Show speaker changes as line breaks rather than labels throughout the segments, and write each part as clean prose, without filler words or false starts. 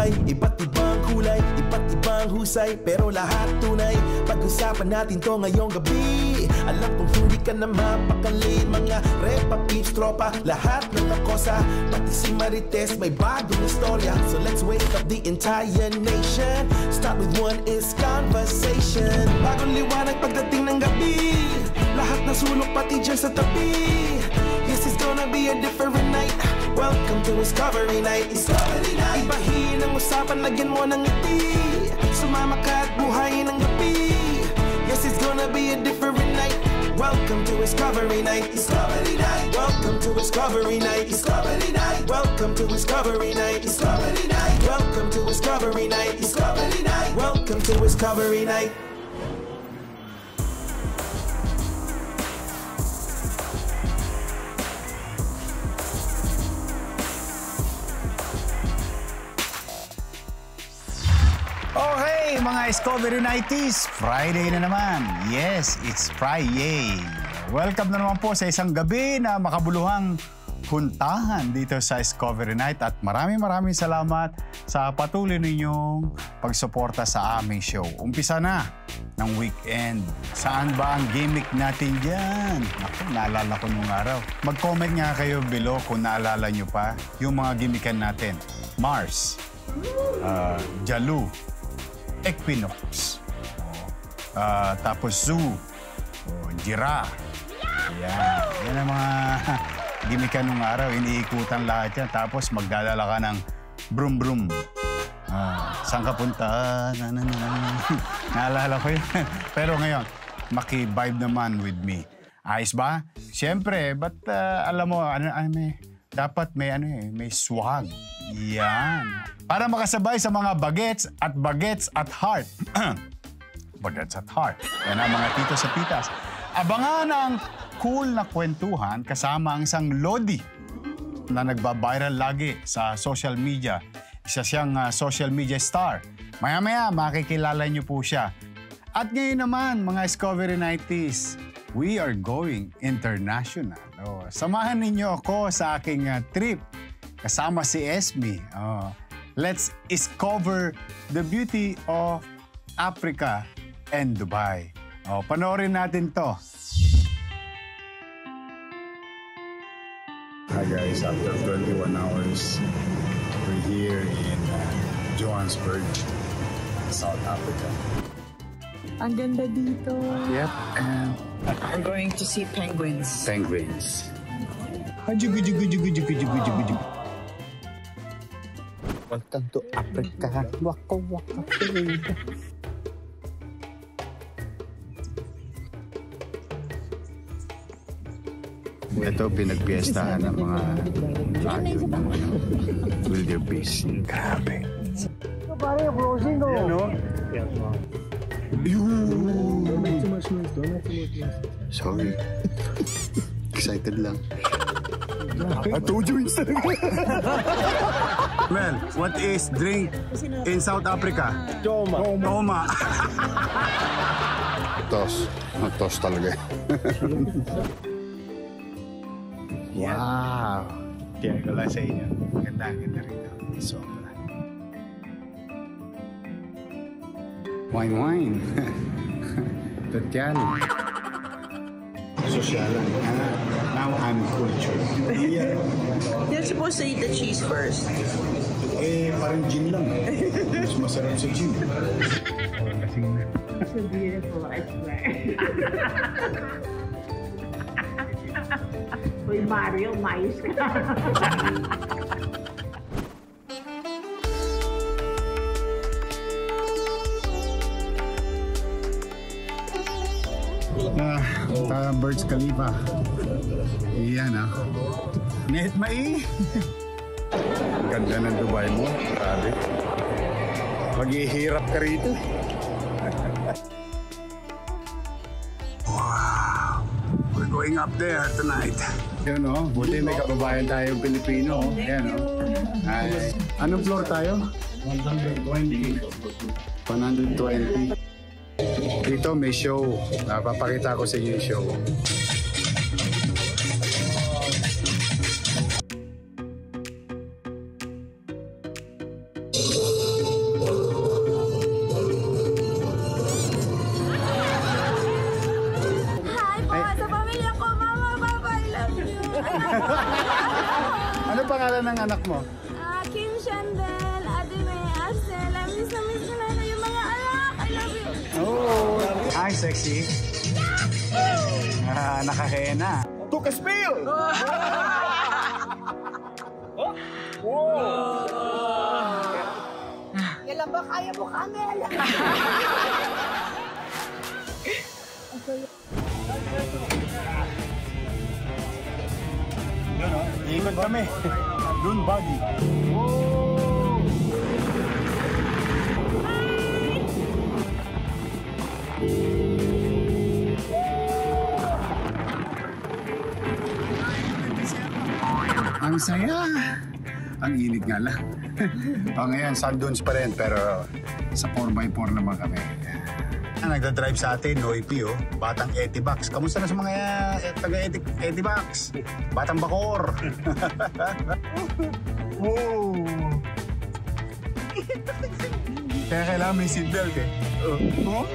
buhay, iba't ibang kulay, iba't ibang husay, pero lahat tunay. Pag-usapan natin to ngayong gabi. Alam kong hindi ka na mapakali. Mga repa, peeps, tropa, lahat ng nakosa. Pati si Marites may bagong istorya. So let's wake up the entire nation. Start with one is conversation. Bagong liwanag pagdating ng gabi. Lahat na sulok pati dyan sa tabi. This is gonna be a different night. Welcome to Discovery Night. Discovery Night. Ibahin ang usapan, lagyan mo ng ngiti. Sumama ka at buhayin ang gabi. Yes, it's gonna be a different night. Welcome to Discovery Night. Discovery Night. Welcome to Discovery Night. Discovery Night. Welcome to Discovery Night. Discovery Night. Welcome to Discovery Night. Discovery Night. Welcome to Discovery Night.
Okay, mga Discovery Nighties, Friday na naman. Yes, it's Friday. Welcome na naman po sa isang gabi na makabuluhang puntahan dito sa Discovery Night at maraming salamat sa patuloy ninyong pagsuporta sa aming show. Umpisa na ng weekend. Saan ba ang gimmick natin dyan? Naku, naalala ko nung araw. Mag-comment nga kayo below kung naalala nyo pa yung mga gimmickan natin. Mars, Jalu, Equinox, tapos Zoo, Jira. Yan ang mga gimmickan nung araw. Iniikutan lahat yan. Tapos magdadala ka ng brum-brum. Saan ka punta? Naalala ko yun. Pero ngayon, maki-vibe naman with me. Ayos ba? Siyempre, but alam mo, dapat may swag. Yan. Para makasabay sa mga bagets at heart. Bagets at heart. Yan ang mga tito sa pitas. Abangan ang cool na kwentuhan kasama ang isang Lodi na nagba-viral lagi sa social media. Isa siyang social media star. Maya-maya, makikilala niyo po siya. At ngayon naman, mga Discovery Nighties, we are going international. Samahan ninyo ako sa aking trip kasama si Esme. Let's discover the beauty of Africa and Dubai. Panoorin natin to. Hi guys, after 21 hours, we're here in Johannesburg, South Africa.
Ang ganda dito.
Yep, and
we're going to see penguins.
Penguins. Welcome to Africa. Waka waka. Ito, pinagpiestahan ng mga ayaw ng wildebeest. Grabe.
Pare, closing ko.
Yan, no? Sorry. Excited lang. I told you instantly. Well, what is drink in South Africa? Toma. Tos. Tos talaga. Wow. Kaya ko lang sa inyo. Ganda rito. Sobra. Wine. Tatyan. Social. Now I'm cultured.
You're supposed to eat the cheese first.
Parang gin lang. Mas masarap sa gin.
So beautiful, I swear. Uy, Mario, mais ka.
Burj Khalifa. Iyan Net Mai. Ganda ng Dubai mo. Grabe. Maghihirap ka rito. Wow. We're going up there tonight. Yan buti may kababayan tayong Pilipino. Yan Ay. Anong floor tayo? 120. 120. Dito may show. Papakita ko sa inyo yung show. pangalan ng anak mo?
Kim Shandel, Ate May, Arcel. Miss na yung mga anak. I love you.
Oh, hi, sexy. Nakahena.
Took a spill!
Kailan ba kaya mo kami?
Ikot kami. Dune buggy. Ang saya. Ang init nga lang. Ngayon, sundunes pa rin, pero sa 4x4 naman kami. Nagda-drive sa atin, Noipi, oh. Batang Etibax. Kamusta na sa mga taga-Etibax? Batang Bacor. Wow! Kaya kailangan may seatbelt, eh. Oh?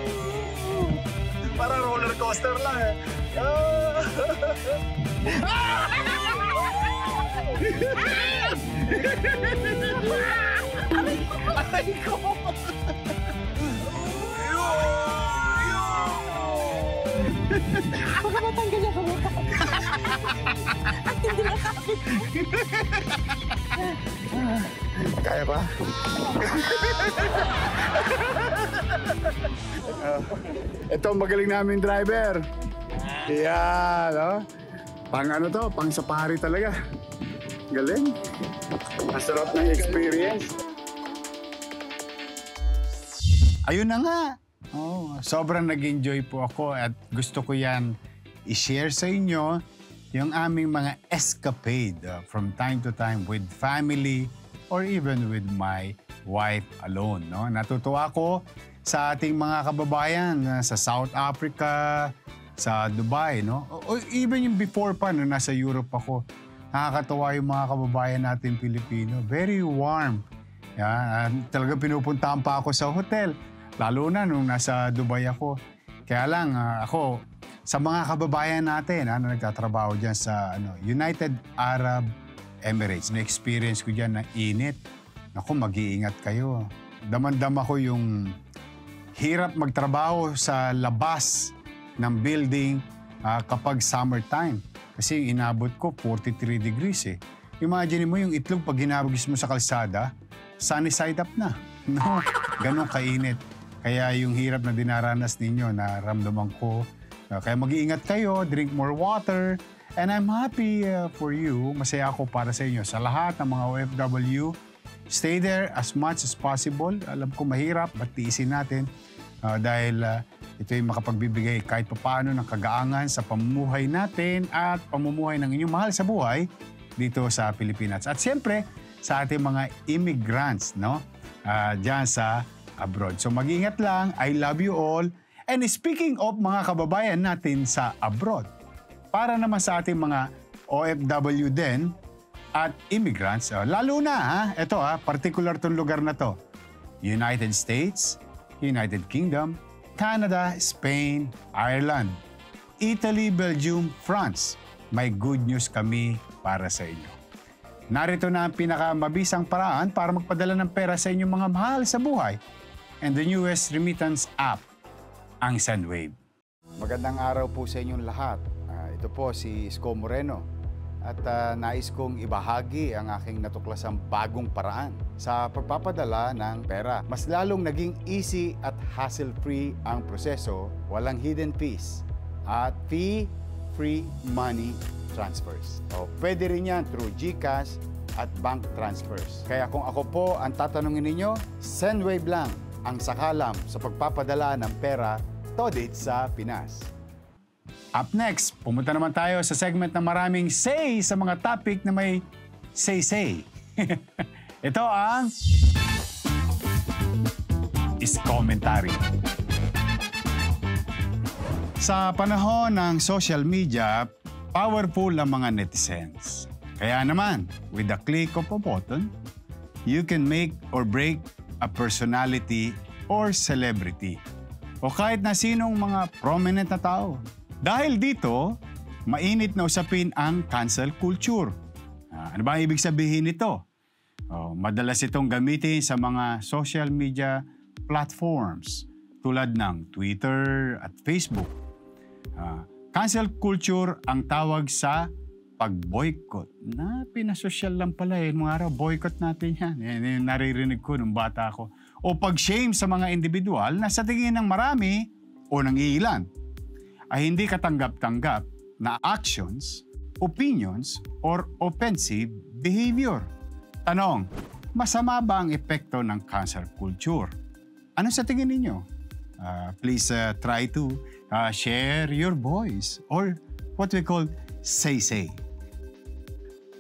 Parang roller coaster lang, eh. Aray ko!
Baka matanggal niya kami. At hindi na kami.
Kaya ba? Ito ang magaling namin driver. Yan, oh. Pang ano to, pang safari talaga. Galing. Ang sarap ng experience. Ayun na nga. Oh, sobrang nag-enjoy po ako at gusto ko yan i-share sa inyo yung aming mga escapade from time to time with family or even with my wife alone. No? Natutuwa ko sa ating mga kababayan sa South Africa, sa Dubai, no? O even yung before pa, no, nasa Europe ako. Nakakatawa yung mga kababayan natin Pilipino. Very warm. Yan, talaga pinupuntahan pa ako sa hotel. Lalo na nung nasa Dubai ako. Kaya lang, ako, sa mga kababayan natin na nagtatrabaho dyan sa United Arab Emirates, na-experience ko dyan na init. Naku, mag-iingat kayo. Damandam ako yung hirap magtrabaho sa labas ng building kapag summertime. Kasi inabot ko 43 degrees eh. Imagine mo yung itlog pag ginabagis mo sa kalsada, sunny side up na. No, ganun kainit. Kaya yung hirap na dinaranas ninyo, naramdaman ko. Kaya mag-iingat kayo, drink more water. And I'm happy for you. Masaya ako para sa inyo. Sa lahat ng mga OFW, stay there as much as possible. Alam ko mahirap, but tiisin natin. Dahil ito yung makapagbibigay kahit papaano ng kagaangan sa pamumuhay natin at pamumuhay ng inyong mahal sa buhay dito sa Pilipinas. At siyempre, sa ating mga immigrants, no? Diyan sa abroad. So mag-ingat lang. I love you all. And speaking of mga kababayan natin sa abroad, para naman sa ating mga OFW din at immigrants, lalo na, ito particular tong lugar na to. United States, United Kingdom, Canada, Spain, Ireland, Italy, Belgium, France. May good news kami para sa inyo. Narito na ang pinakamabisang paraan para magpadala ng pera sa inyong mga mahal sa buhay and the newest remittance app, ang Sendwave. Magandang araw po sa inyong lahat. Ito po si Isko Moreno at nais kong ibahagi ang aking natuklasang bagong paraan sa pagpapadala ng pera. Mas lalong naging easy at hassle-free ang proseso, walang hidden fees at fee-free money transfers. Pwede rin yan through GCash at bank transfers. Kaya kung ako po ang tatanungin ninyo, Sendwave lang ang sakalam sa pagpapadala ng pera todit sa Pinas. Up next, pumunta naman tayo sa segment na maraming say sa mga topic na may say-say. Ito ang is-commentary. Sa panahon ng social media, powerful ang mga netizens. Kaya naman, with the click of a button, you can make or break a personality or celebrity o kahit na sinong mga prominent na tao. Dahil dito, mainit na usapin ang cancel culture. Ano ba ang ibig sabihin nito? Madalas itong gamitin sa mga social media platforms tulad ng Twitter at Facebook. Cancel culture ang tawag sa pag-boycott. Pinasosyal lang pala mga araw, boycott natin yan. Yan naririnig ko nung bata ako. O pag-shame sa mga individual na sa tingin ng marami o ng iilan ay hindi katanggap-tanggap na actions, opinions, or offensive behavior. Tanong, masama ba ang epekto ng cancel culture? Ano sa tingin ninyo? Please try to share your voice or what we call say.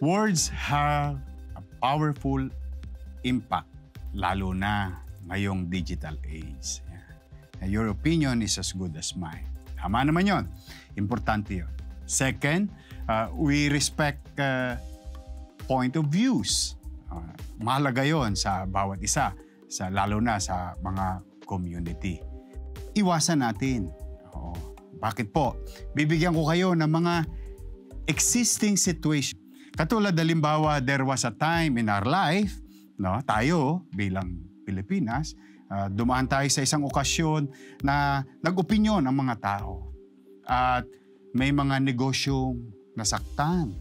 Words have a powerful impact, lalo na ngayong digital age. Your opinion is as good as mine. Tama naman yun. Importante yun. Second, we respect point of views. Mahalaga yun sa bawat isa, lalo na sa mga community. Iwasan natin. Bakit po? Bibigyan ko kayo ng mga existing situation. Katulad halimbawa, there was a time in our life, tayo bilang Pilipinas, dumaan tayo sa isang okasyon na nag-opinyon ang mga tao. At may mga negosyong nasaktan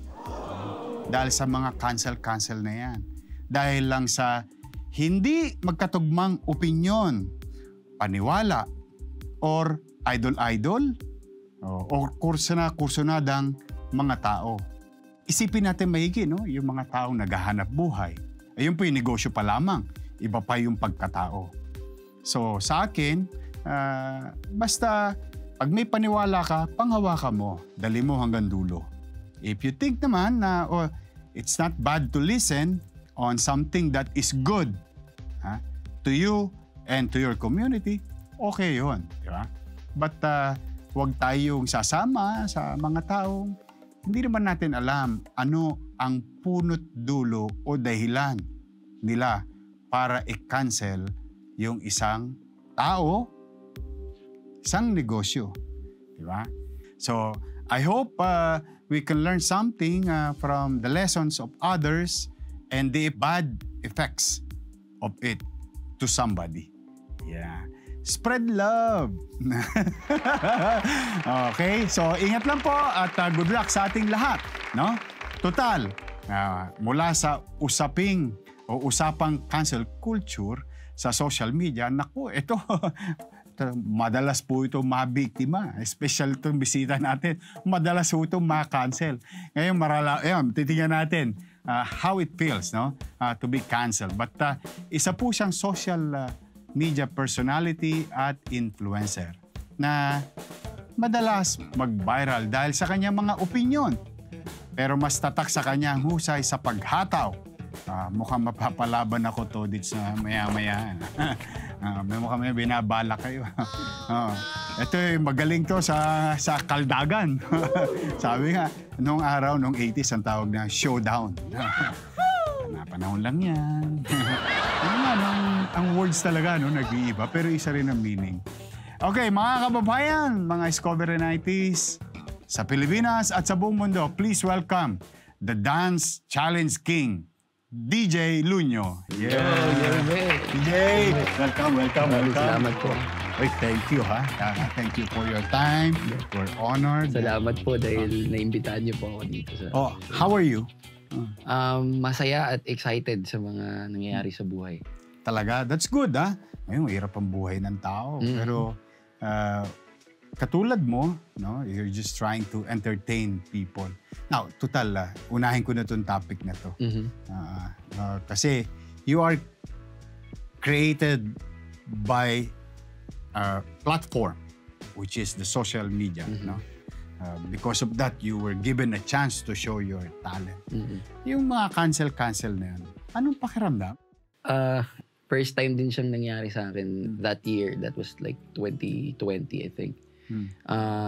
dahil sa mga cancel na yan. Dahil lang sa hindi magkatugmang opinyon, paniwala, or idol-idol, o kursunadang mga tao. Isipin natin maigi, yung mga taong naghahanap buhay. Ayun po yung negosyo pa lamang. Iba pa yung pagkatao. So sa akin, basta pag may paniwala ka, panghawakan mo. Dali mo hanggang dulo. If you think naman na it's not bad to listen on something that is good to you and to your community, okay yun. Di ba? But huwag tayong sasama sa mga taong hindi naman natin alam ano ang punot dulo o dahilan nila para i-cancel yung isang tao, isang negosyo. Di ba? So, I hope we can learn something from the lessons of others and the bad effects of it to somebody. Yeah. Spread love. Okay, so ingat lang po at good luck sa ating lahat, Total, mula sa usapang cancel culture sa social media, naku, ito madalas po ito mabiktima, especially itong bisita natin. Madalas po ito ma-cancel. Ngayon, titingnan natin how it feels, to be canceled. But isa po siyang social media personality at influencer na madalas mag-viral dahil sa kanyang mga opinyon. Pero mas tatak sa kanyang husay sa paghataw. Mukhang mapapalaban ako to dito sa maya-maya. Mukhang may binabala kayo. Ito magaling to sa kaldagan. Sabi nga, noong araw, noong 80s, ang tawag na showdown. Panahon lang yan. Ang words talaga, nag-iiba, pero isa rin ang meaning. Okay, mga kababayan, mga Discovery 90s, sa Pilipinas at sa buong mundo, please welcome the Dance Challenge King, DJ Lunyo.
Yeah.
DJ, welcome.
Salamat po.
Wait, thank you, Thank you for your time. We're honored.
Salamat po dahil naimbitahan niyo po ako dito.
How are you?
Masaya at excited sa mga nangyayari sa buhay.
Talaga? That's good, Ngayon, hirap ang buhay ng tao. Pero katulad mo, you're just trying to entertain people. Now, total, unahin ko na itong topic na to. Kasi you are created by a platform, which is the social media, because of that, you were given a chance to show your talent. Yung mga cancel na yan, anong pakiramdam?
First time din siyang nangyari sa akin that year. That was like 2020, I think.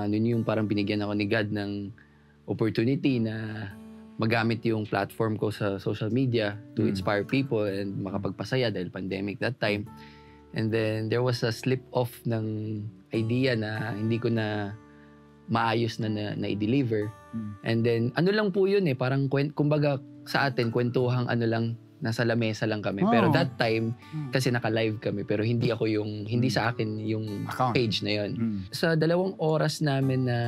Noon yung parang binigyan ako ni God ng opportunity na magamit yung platform ko sa social media to inspire people and makapagpasaya dahil pandemic that time. And then there was a slip off ng idea na hindi ko na maayos na i-deliver. And then ano lang po yun parang kumbaga sa atin, kwentuhang ano lang, nasa lamesa lang kami. Pero that time, kasi naka-live kami, pero hindi sa akin yung
Account.
page na yon. Sa 2 oras namin na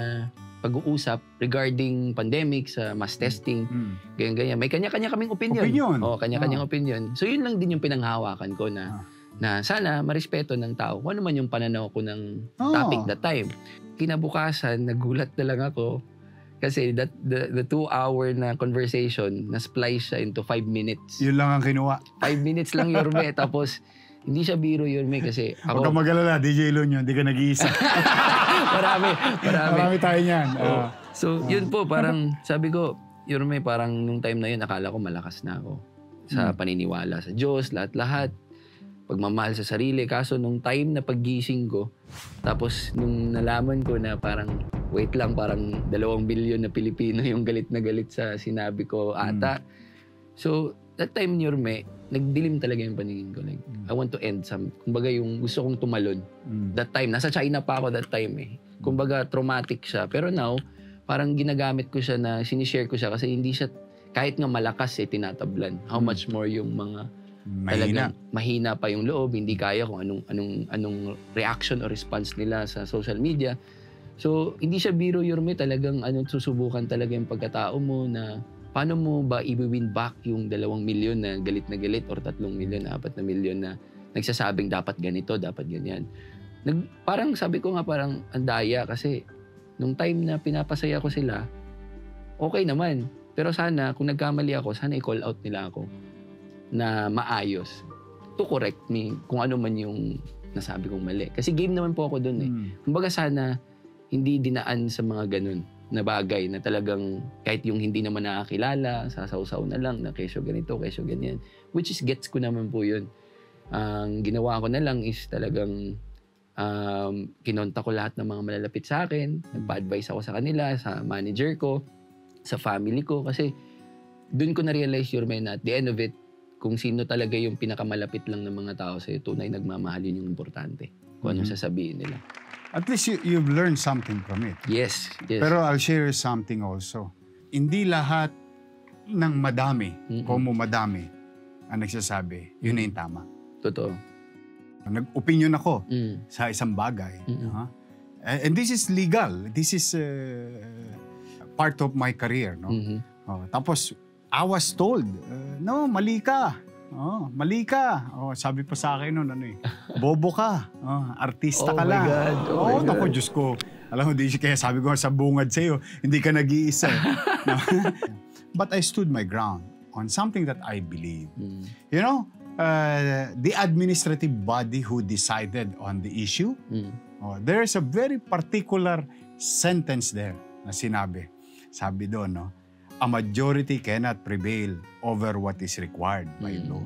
pag-uusap regarding pandemic, sa mass testing, ganyan-ganyan. May kanya-kanya kaming opinion. Oo, kanya-kanyang opinion. So yun lang din yung pinanghawakan ko na sana marespeto ng tao kung ano man yung pananaw ko ng topic that time. Kinabukasan, nagulat na lang ako kasi the 2-hour na conversation, na-splice siya into 5 minutes.
Yun lang ang kinuha.
5 minutes lang, Yorme. Tapos, hindi siya biro, Yorme, kasi ako...
Huwag kang mag-alala, DJ Lon yun, hindi ka nag-iisa. Marami tayo niyan.
So, yun po, parang sabi ko, Yorme, parang nung time na yun, akala ko malakas na ako sa paniniwala sa Diyos, lahat-lahat. Pagmamahal sa sarili. Kaso nung time na paggising ko, tapos nung nalaman ko na parang, wait lang, parang 2 bilyon na Pilipino yung galit na galit sa sinabi ko ata. So, that time, Yorme, nagdilim talaga yung paningin ko. Like, I want to end kumbaga yung gusto kong tumalon. That time, nasa China pa ako that time eh. Kumbaga, traumatic siya. Pero now, parang ginagamit ko siya na sinishare ko siya kasi hindi siya, kahit nga malakas eh, tinatablan. How much more yung mga mahina pa yung loob, hindi kaya kung anong reaction or response nila sa social media. So, hindi siya biro, Yorme, talagang susubukan talaga yung pagkatao mo na paano mo ba i-win back yung 2 milyon na galit or 3 milyon, 4 na milyon na nagsasabing dapat ganito, dapat ganyan. Parang sabi ko nga parang andaya kasi nung time na pinapasaya ko sila, okay naman. Pero sana, kung nagkamali ako, sana i-call out nila ako na maayos to correct me kung ano man yung nasabi kong mali. Kasi game naman po ako dun eh. Kumbaga sana hindi dinaan sa mga ganun na bagay na talagang kahit yung hindi naman nakakilala, sasawsaw na lang na kesyo ganito, kesyo ganyan. Which is gets ko naman po yun. Ang ginawa ko na lang is talagang kinonta ko lahat ng mga malalapit sa akin. Nagpa-advise ako sa kanila, sa manager ko, sa family ko. Kasi dun ko na-realize, Yorme, na at the end of it, kung sino talaga yung pinakamalapit lang ng mga tao sa'yo, tunay nagmamahal, yun yung importante. Kung anong sasabihin nila.
At least you've learned something from it.
Yes.
Pero I'll share something also. Hindi lahat ng madami, kung madami, ang nagsasabi, yun na yung tama.
Totoo.
Nag-opinion ako sa isang bagay. And this is legal. This is part of my career. No? Tapos, I was told, no, mali ka. Mali ka. Sabi pa sa akin noon, bobo ka. Artista ka lang.
Oh my God.
Naku, Diyos ko. Alam mo, kaya sabi ko sa bungad sa'yo, hindi ka nag-iisa. But I stood my ground on something that I believe. You know, the administrative body who decided on the issue, there is a very particular sentence there na sinabi. Sabi doon, no? A majority cannot prevail over what is required by law.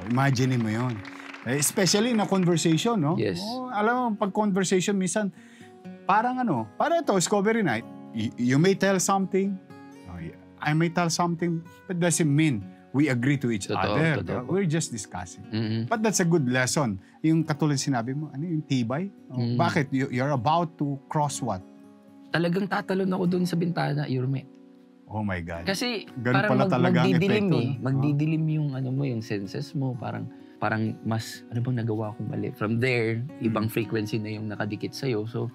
Imagine mo yun. Especially na conversation, no?
Yes.
Alam mo, pag conversation, minsan, parang ito, Discovery Night, you may tell something, I may tell something, but doesn't mean we agree to each other. We're just discussing. But that's a good lesson. Yung katulad sinabi mo, yung tibay? Bakit? You're about to cross what?
Talagang tatalon ako dun sa bintana, Yorme.
Oh my God.
Kasi
ganun
parang magdidilim
epekto,
eh. Magdidilim yung yung senses mo. Parang mas, bang nagawa kong mali? From there, ibang frequency na yung nakadikit sa'yo. So,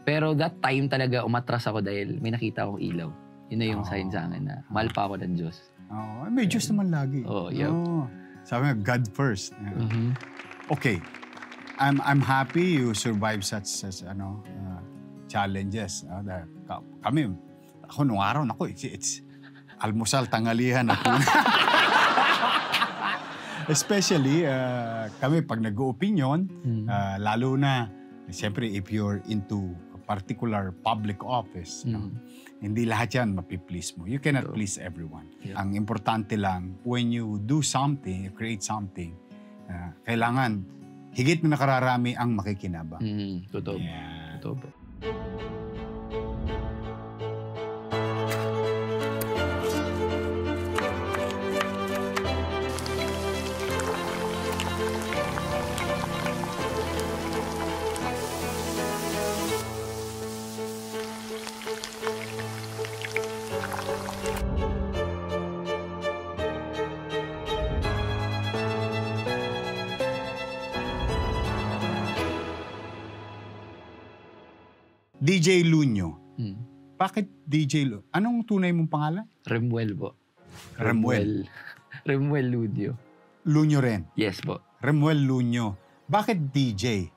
pero that time talaga umatras ako dahil may nakita akong ilaw. Yun na yung sign sa akin na mahal pa ako ng Diyos.
May Diyos naman lagi. Sabi nga, God first. Okay. I'm happy you survive such challenges. Kami, ako nung araw, it's almusal, tanghalihan. Especially, kami pag nag-opinion, lalo na, siyempre, if you're into a particular public office, hindi lahat yan mapiplease mo. You cannot please everyone. Ang importante lang, when you do something, you create something, kailangan higit na nakararami ang makikinabang.
Totoo.
Yeah.
Totoo po.
DJ Lunyo.
Hmm.
Bakit DJ Lunyo? Anong tunay mong pangalan?
Remuel po.
Remuel.
Remuel Ludio.
Lunyo rin.
Yes po.
Remuel Lunyo. Bakit DJ?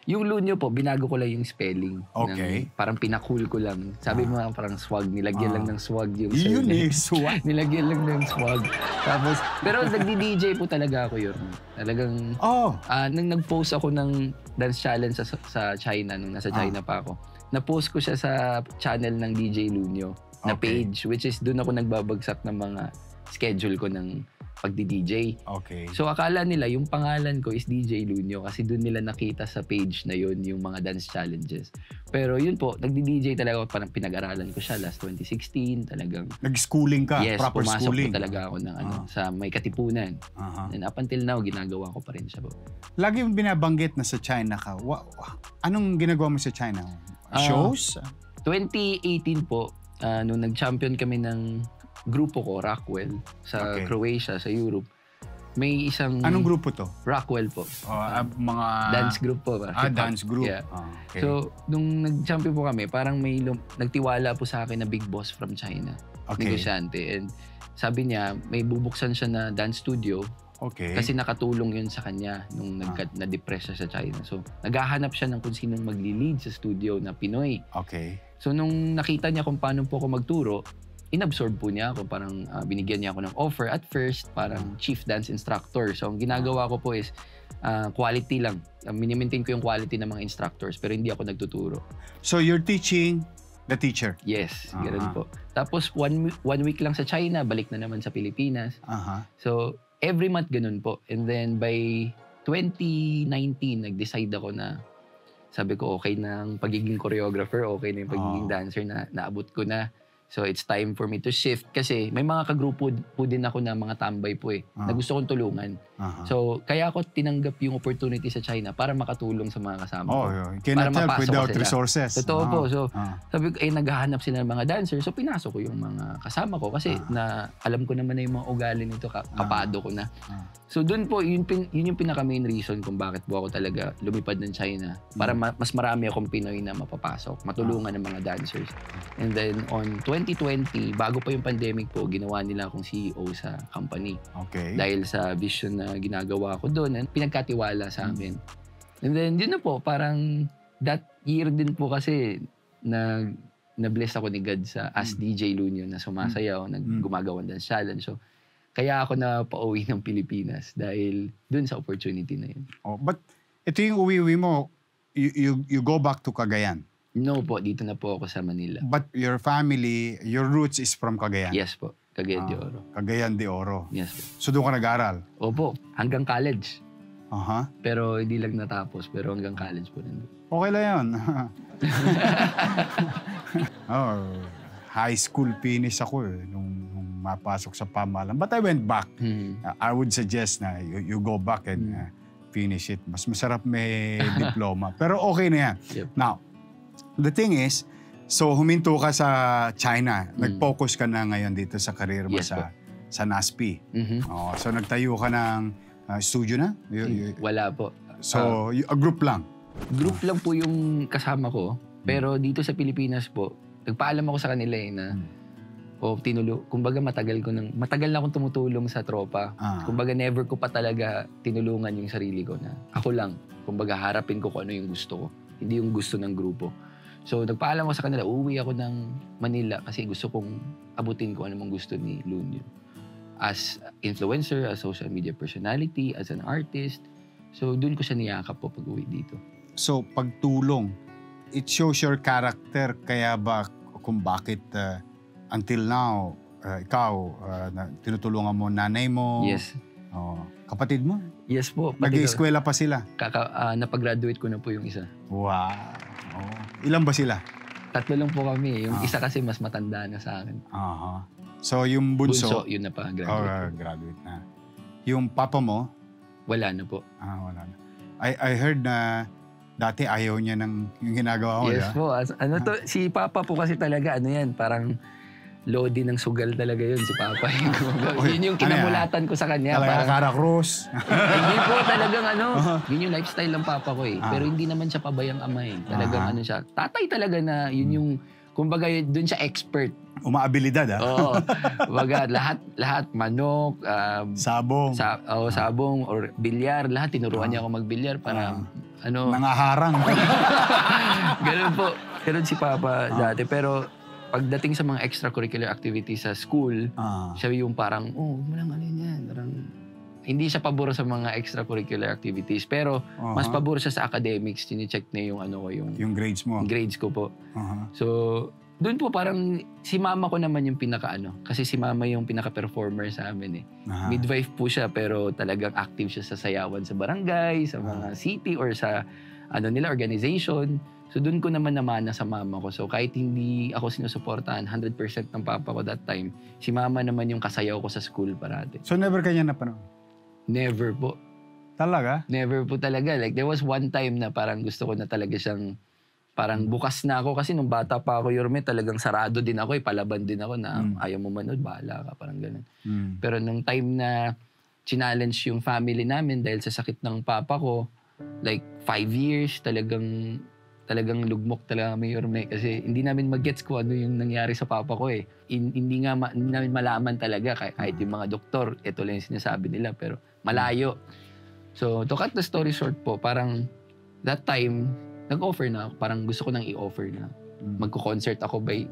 Yung Lunyo po, binago ko lang yung spelling.
Okay.
Parang pinakul ko lang. Sabi mo parang swag. Nilagyan lang ng swag yung
Yun
surname.
swag.
Nilagyan lang ng swag. Tapos, pero nagdi-DJ po talaga ako yun. Talagang, nang nag-post ako ng dance challenge sa China, nung nasa China pa ako, na-post ko siya sa channel ng DJ Lunyo na page, which is doon ako nagbabagsak ng mga schedule ko ng pagdi-DJ.
Okay.
So akala nila yung pangalan ko is DJ Lunyo kasi doon nila nakita sa page na yun yung mga dance challenges. Pero yun po, nagdi-DJ talaga ako, parang pinag-aralan ko siya last 2016 talagang.
Nag-schooling ka?
Yes,
proper
pumasok
schooling?
po talaga ako ng sa may Katipunan. And up until now, ginagawa ko pa rin siya po.
Lagi mong binabanggit na sa China ka. Anong ginagawa mo sa China? Shows?
2018 po, nung nag-champion kami ng grupo ko, Rockwell, sa Croatia, sa Europe, may isang...
Anong grupo to?
Rockwell po.
Mga...
Dance group po ba?
Dance group.
Yeah. So, nung nag-champion po kami, parang may nagtiwala po sa akin na big boss from China. Negosyante. And sabi niya, may bubuksan siya na dance studio. Kasi nakatulong yun sa kanya nung na-depress siya sa China. So, naghahanap siya ng kung sinong magli-lead sa studio na Pinoy. So, nung nakita niya kung paano po ako magturo, inabsorb po niya ako. Parang binigyan niya ako ng offer at first, parang chief dance instructor. So, ang ginagawa ko po is quality lang. Minimaintain ko yung quality ng mga instructors pero hindi ako nagtuturo.
So, you're teaching the teacher?
Yes, ganoon po. Tapos, one week lang sa China, balik na naman sa Pilipinas. So, every month ganun po. And then, by 2019, nag-decide ako na sabi ko, okay na ang pagiging choreographer, okay na yung pagiging dancer na naabot ko na. So, it's time for me to shift. Kasi may mga kagrupo po din ako na mga tambay po na gusto kong tulungan. So, kaya ako tinanggap yung opportunity sa China para makatulong sa mga kasama ko.
You cannot help without resources.
Totoo po. So, sabi ko, naghahanap sila ng mga dancers. So, pinasok ko yung mga kasama ko. Kasi alam ko naman na yung mga ugali nito, kapado ko na. So, dun po, yun yung pinaka-main reason kung bakit po ako talaga lumipad ng China. Para mas marami akong Pinoy na mapapasok, matulungan ng mga dancers. And then, on 2020, bago pa yung pandemic po, ginawa nila akong CEO sa company. Dahil sa vision na ginagawa ko doon, pinagkatiwala sa amin. And then, yun na po, parang that year din po kasi na-bless ako ni God as DJ Lunyo na sumasayaw, gumagawa ng dance challenge. So, kaya ako na pauwi ng Pilipinas dahil dun sa opportunity na yun.
But ito yung uwi mo, you go back to Cagayan?
No po, dito na po ako sa Manila.
But your family, your roots is from Cagayan?
Yes po, Cagayan de Oro.
Cagayan de Oro.
Yes po.
So doon ka nag-aral?
Opo, hanggang college. Pero hindi lang natapos, pero hanggang college po nandun.
Okay lang yun. High school finish ako nung mapasok sa pamahalaan. But I went back. I would suggest na you go back and finish it. Mas masarap may diploma. Pero okay na yan. Now, the thing is, so huminto ka sa China. Nag-focus ka na ngayon dito sa career mo sa NASP. So nagtayo ka ng studio na?
Wala po.
So a group lang?
Group lang po yung kasama ko. Pero dito sa Pilipinas po, nagpaalam ako sa kanila na kumbaga matagal na akong tumutulong sa tropa. Kumbaga never ko pa talaga tinulungan yung sarili ko na ako lang. Kumbaga harapin ko kung ano yung gusto ko. Hindi yung gusto ng grupo. So nagpaalam ako sa kanila, uuwi ako ng Manila kasi gusto kong abutin ko ano mong gusto ni Lunyo. As influencer, as social media personality, as an artist. So doon ko siya niyakap po pag-uwi dito.
So pagtulong, it shows your character. Kaya ba kung bakit until now, ikaw, tinutulungan mo nanay mo?
Yes.
Kapatid mo?
Yes po.
Nag-i-eskwela pa sila?
Napag-graduate ko na po yung isa.
Wow. Ilan ba sila?
3 lang po kami. Yung isa kasi mas matanda na sa akin.
So yung bunso?
Yun na pa. Graduate.
Graduate na. Yung papa mo?
Wala na po.
Wala na. I heard na dati ayaw niya ng yung ginagawa mo.
Yes po. Si papa po kasi talaga, parang Lodi ng sugal talaga yun, si Papa. Yun yung kinamulatan ko sa kanya.
Talaga Cara Cruz.
Hindi po talagang yun yung lifestyle ng Papa ko eh. Pero hindi naman siya pabayang ama eh. Talagang siya. Tatay talaga na yun yung, kumbaga dun siya expert.
Umaabilidad
Oo. Kumbaga lahat, manok,
sabong.
sabong, or bilyar, lahat tinuruan niya ako magbilyar para
nangaharang.
Ganun po. Ganun si Papa dati. Pero pagdating sa mga extracurricular activities sa school, siya yung parang, walang yan. Parang, hindi siya pabor sa mga extracurricular activities. Pero, mas pabor siya sa academics. Tine-check niya
yung grades mo.
Yung grades ko po. So, doon po parang, si mama ko naman yung kasi si mama yung pinaka-performer sa amin eh. Midwife po siya, pero talagang active siya sa sayawan sa barangay, sa mga city, or sa, organization. So, doon ko naman namana sa mama ko. So, kahit hindi ako sinusuportahan 100% ng papa ko that time, si mama naman yung kasayaw ko sa school parati.
So, never kanya napanood?
Never po.
Talaga?
Never po talaga. Like, there was one time na parang gusto ko na talaga siyang, parang bukas na ako. Kasi nung bata pa ako, Yorme, talagang sarado din ako. Palaban din ako na ayaw mo manood, bahala ka, parang ganun. Pero nung time na challenge yung family namin dahil sa sakit ng papa ko, like 5 years, talagang lugmok talaga kami, Yorme. Kasi hindi namin mag-gets kung ano yung nangyari sa papa ko eh. Hindi namin malaman talaga kahit yung mga doktor, ito lang yung sinasabi nila, pero malayo. So, to cut the story short po, parang that time, nag-offer na ako. Parang gusto ko nang i-offer na magko-concert ako by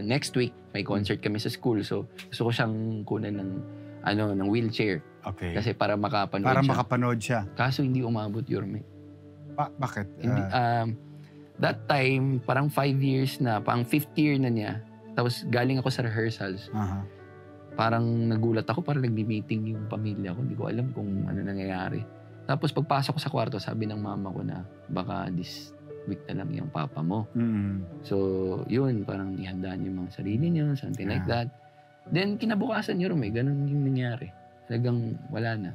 next week. May concert kami sa school. So, gusto ko siyang kunan ng wheelchair.
Okay.
Kasi para makapanood
para
siya.
makapanood siya.
Kaso hindi umabot, Yorme.
Bakit?
That time, parang 5 years na, parang 5th year na niya. Tapos galing ako sa rehearsals. Parang nagulat ako, parang nagbi-meeting yung pamilya ko. Hindi ko alam kung ano nangyayari. Tapos pagpasok ko sa kwarto, sabi ng mama ko na baka this week na lang yung papa mo. So, yun, parang ihandaan yung mga sarili niyo, something like that. Then, kinabukasan yun, ganun yung nangyari. Talagang wala na.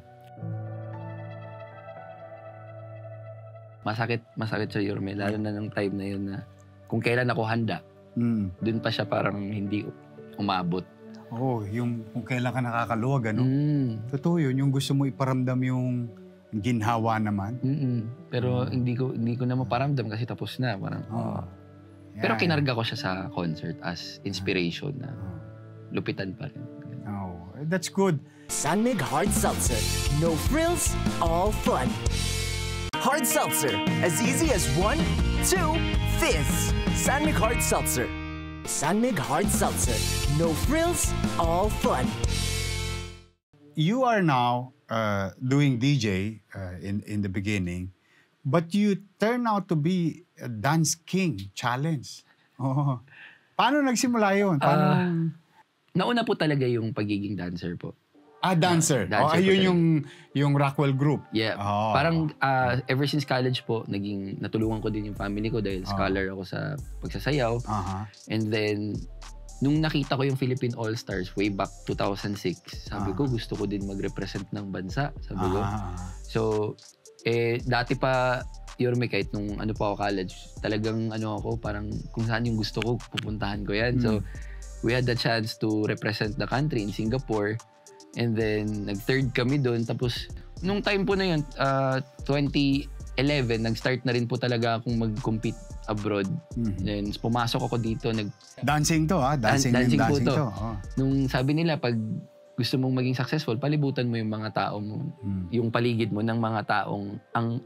Masakit sa Yorme, lalo na ng time na yun na kung kailan ako handa, dun pa siya parang hindi umabot.
Yung kung kailan ka nakakaluwag, Totoo yun, yung gusto mo iparamdam yung ginhawa naman.
Pero hindi ko na maparamdam kasi tapos na. Parang, Pero kinarga ko siya sa concert as inspiration na lupitan pa rin.
That's good.
San Mig Hard Seltzer. No frills, all fun. Hard Seltzer. As easy as 1, 2, fizz. San Mig Hard Seltzer. San Mig Hard Seltzer. No frills, all fun.
You are now doing DJ in the beginning, but you turn out to be a Dance King Challenge. Paano nagsimula yun?
Nauna po talaga yung pagiging dancer po.
Dancer.
Dancer
Ayun yung Rockwell group.
Yeah. Parang ever since college po, natulungan ko din yung family ko dahil scholar ako sa pagsasayaw. And then, nung nakita ko yung Philippine All-Stars way back 2006, sabi ko gusto ko din mag-represent ng bansa. Sabi ko. So, dati pa, Yorme, kahit nung pa ako college, talagang ako, parang kung saan yung gusto ko, pupuntahan ko yan. So, we had the chance to represent the country in Singapore. And then, nag-third kami doon. Tapos, nung time po na yun, 2011, nag-start na rin po talaga akong mag-compete abroad. Then, pumasok ako dito.
Dancing to, Dancing
po to. Nung sabi nila, pag gusto mong maging successful, palibutan mo yung mga tao mo, yung paligid mo ng mga taong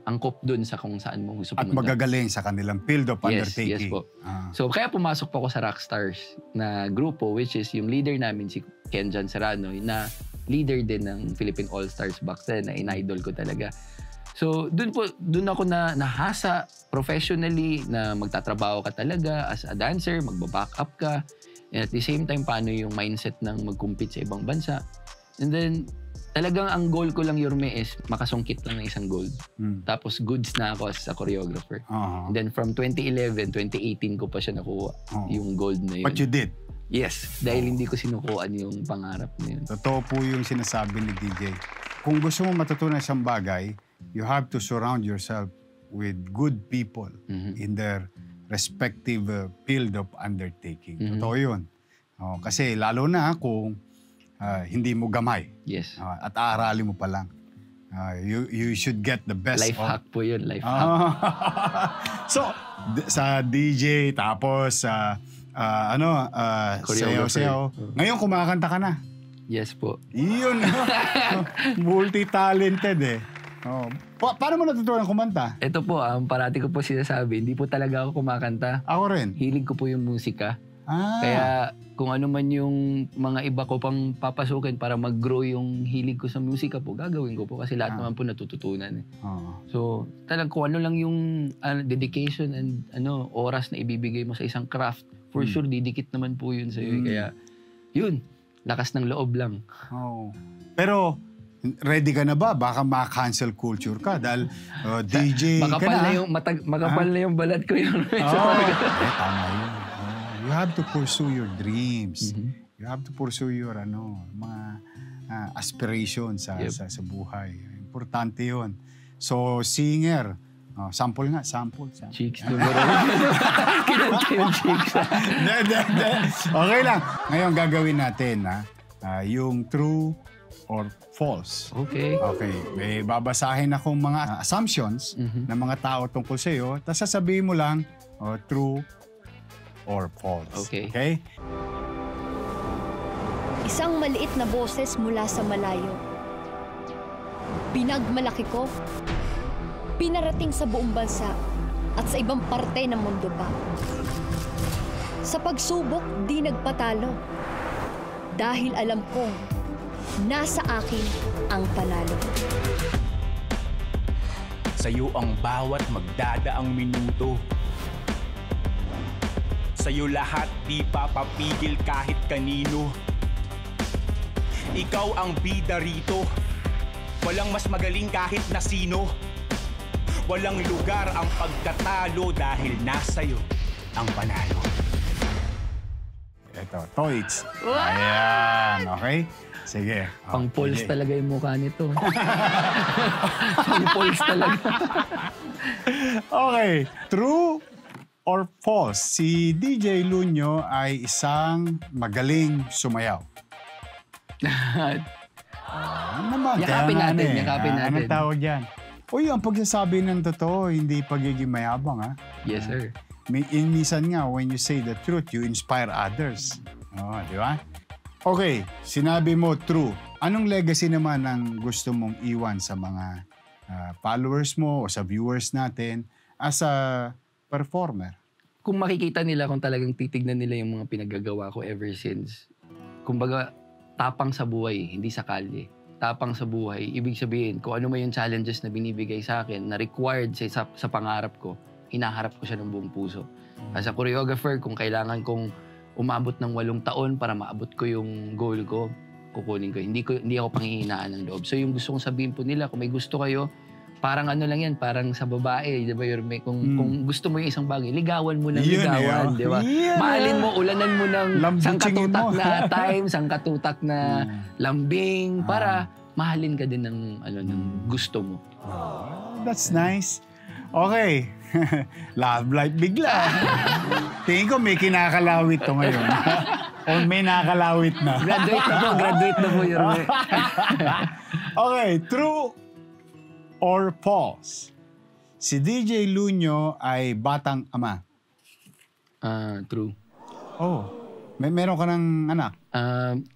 angkop doon sa kung saan mo gusto pumunta.
At magagaling sa kanilang field of undertaking.
Yes po. So, kaya pumasok pa ako sa Rockstars na grupo, which is yung leader namin, si Ken John Serrano, na leader din ng Philippine All-Stars back then, na in-idol ko talaga. So, doon ako na nahasa professionally na magtatrabaho ka talaga as a dancer, magbaback up ka. And at the same time, paano yung mindset ng mag-compete sa ibang bansa. And then, talagang ang goal ko lang, Yorme, is makasungkit lang ng isang gold. Tapos goods na ako as a choreographer. And then from 2011, 2018 ko pa siya nakuha yung gold na yun.
But you did?
Yes, dahil hindi ko sinukuan yung pangarap na yun.
Totoo po yung sinasabi ni DJ. Kung gusto mo matutunan isang bagay, you have to surround yourself with good people in their respective field of undertaking. Totoo yun. Oh, kasi lalo na kung hindi mo gamay.
Yes.
At aaralin mo pa lang. You should get the best.
Life hack po yun, life hack.
So, sa DJ, tapos sayaw-sayaw. Ngayon, kumakanta ka na.
Yes po.
Yun. Multi-talented eh. Oh. Paano mo natutunan kumanta?
Ito po, parati ko po sinasabi, hindi po talaga ako kumakanta.
Ako rin.
Hilig ko po yung musika. Kaya kung ano man yung mga iba ko pang papasukin para mag-grow yung hilig ko sa musika po, gagawin ko po kasi lahat naman po natututunan. So, talagang kung ano lang yung dedication and oras na ibibigay mo sa isang craft, for sure, didikit naman po yun sa'yo. Kaya, yun, lakas ng loob lang.
Pero, ready ka na ba? Baka ma-cancel culture ka dahil DJ ka na.
Makapal na yung balat ko yun.
Tama yun. You have to pursue your dreams. You have to pursue your mga aspirations sa buhay. Importante yun. So, singer. Sample nga, sample.
Cheeks to Kinanta yung cheeks.
Okay lang. Ngayon gagawin natin yung true or false.
Okay.
May babasahin akong mga assumptions ng mga tao tungkol sa iyo. Tapos sasabihin mo lang true or false. Okay?
Isang maliit na boses mula sa malayo. Pinagmalaki ko. Pinarating sa buong bansa at sa ibang parte ng mundo pa. Sa pagsubok, di nagpatalo. Dahil alam kong nasa akin ang panalo.
Sa'yo ang bawat magdadaang minuto. Sa'yo lahat di papapigil kahit kanino. Ikaw ang bida rito. Walang mas magaling kahit na sino. Walang lugar ang pagkatalo dahil nasa'yo ang panalo.
Ito, Toits. Ayan, okay? Sige.
Pang-pulse talaga yung mukha nito. Pang-pulse talaga.
Okay. True or false? Si DJ Lunyo ay isang magaling sumayaw.
Yakapin natin.
Anong tawag yan? Uy, ang pagsasabi ng totoo, hindi pagiging mayabang, ha?
Yes, sir.
Minsan nga, when you say the truth, you inspire others. Di ba? Okay, sinabi mo true. Anong legacy naman ang gusto mong iwan sa mga followers mo o sa viewers natin as a performer?
Kung makikita nila, kung talagang titignan nila yung mga pinaggagawa ko ever since, kumbaga, tapang sa buhay, hindi sa kalye. Tapang sa buhay, ibig sabihin, kung ano man yung challenges na binibigay sa akin, na required sa pangarap ko, hinaharap ko siya ng buong puso. As a choreographer, kung kailangan kong umabot ng 8 taon para maabot ko yung goal ko, kukunin ko. Hindi ako panghihinaan ng loob. So yung gusto kong sabihin po nila, kung may gusto kayo, parang ano lang yan, parang sa babae, di ba, kung gusto mo yung isang bagay, ligawan mo ng ligawan, di ba? Mahalin mo, ulanan mo ng sangkatutak na time, sangkatutak na lambing, para mahalin ka din ng gusto mo.
That's nice. Okay. Love life bigla. Tingin ko may kinakalawit to ngayon. O may nakakalawit na.
Graduate na po, Yorme.
Okay, true or false? Si DJ Lunyo ay batang ama.
True.
Meron ka ng anak?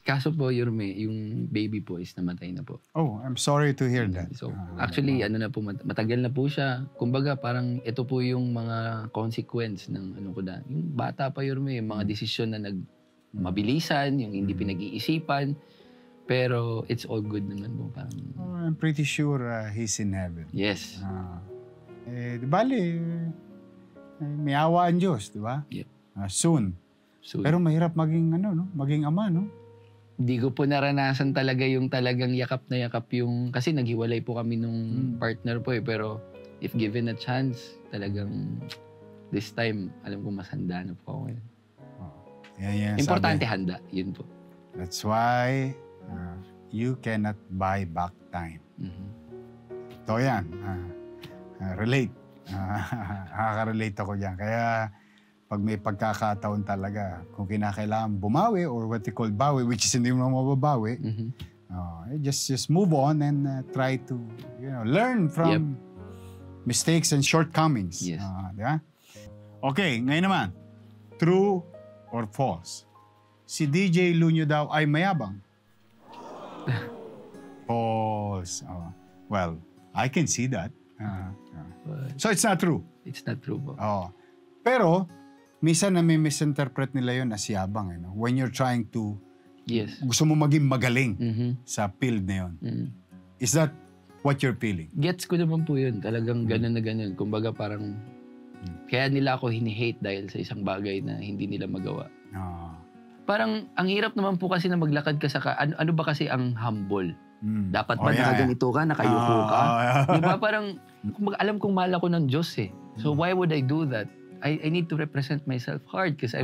Kaso po, Yorme, yung baby po is namatay na po.
I'm sorry to hear that.
So, actually, matagal na po siya. Kumbaga, parang ito po yung mga consequence ng ko na. Yung bata pa, Yorme, yung mga desisyon na mabilisan, yung hindi pinag-iisipan. Pero it's all good naman po.
I'm pretty sure he's in heaven.
Yes.
Bali, may awa ang Diyos, di ba?
Yep.
Soon. Pero mahirap maging maging ama, no?
Hindi ko po naranasan talaga yung talagang yakap na yakap yung... Kasi naghiwalay po kami nung partner po Pero if given a chance, talagang this time, alam ko mas handa na po ako. Importante sabi, handa. Yun po.
That's why you cannot buy back time. Ito yan. Relate. Nakaka-relate ako dyan. Kaya pag may pagkakataon talaga, kung kinakailangan bumawi or what they call bawi, which is hindi mo mababawi, just move on and try to learn from mistakes and shortcomings.
Yes.
Di ba? Okay, ngayon naman, true or false? Si DJ Lunyo daw ay mayabang. False. Well, I can see that. So it's not true.
It's not true po.
Pero, minsan na may misinterpret nila yun as yabang. When you're trying to, gusto mo maging magaling sa field na yun. Is that what you're feeling?
Gets ko naman po yun. Talagang ganun na ganun. Kumbaga parang, kaya nila ako hini-hate dahil sa isang bagay na hindi nila magawa. Parang, ang hirap naman po kasi na maglakad ka sa ano ba kasi ang humble? Dapat ba nakaganito ka, nakayuko ka? Diba parang, alam kong mahal ako ng Diyos eh. So why would I do that? I need to represent myself hard kasi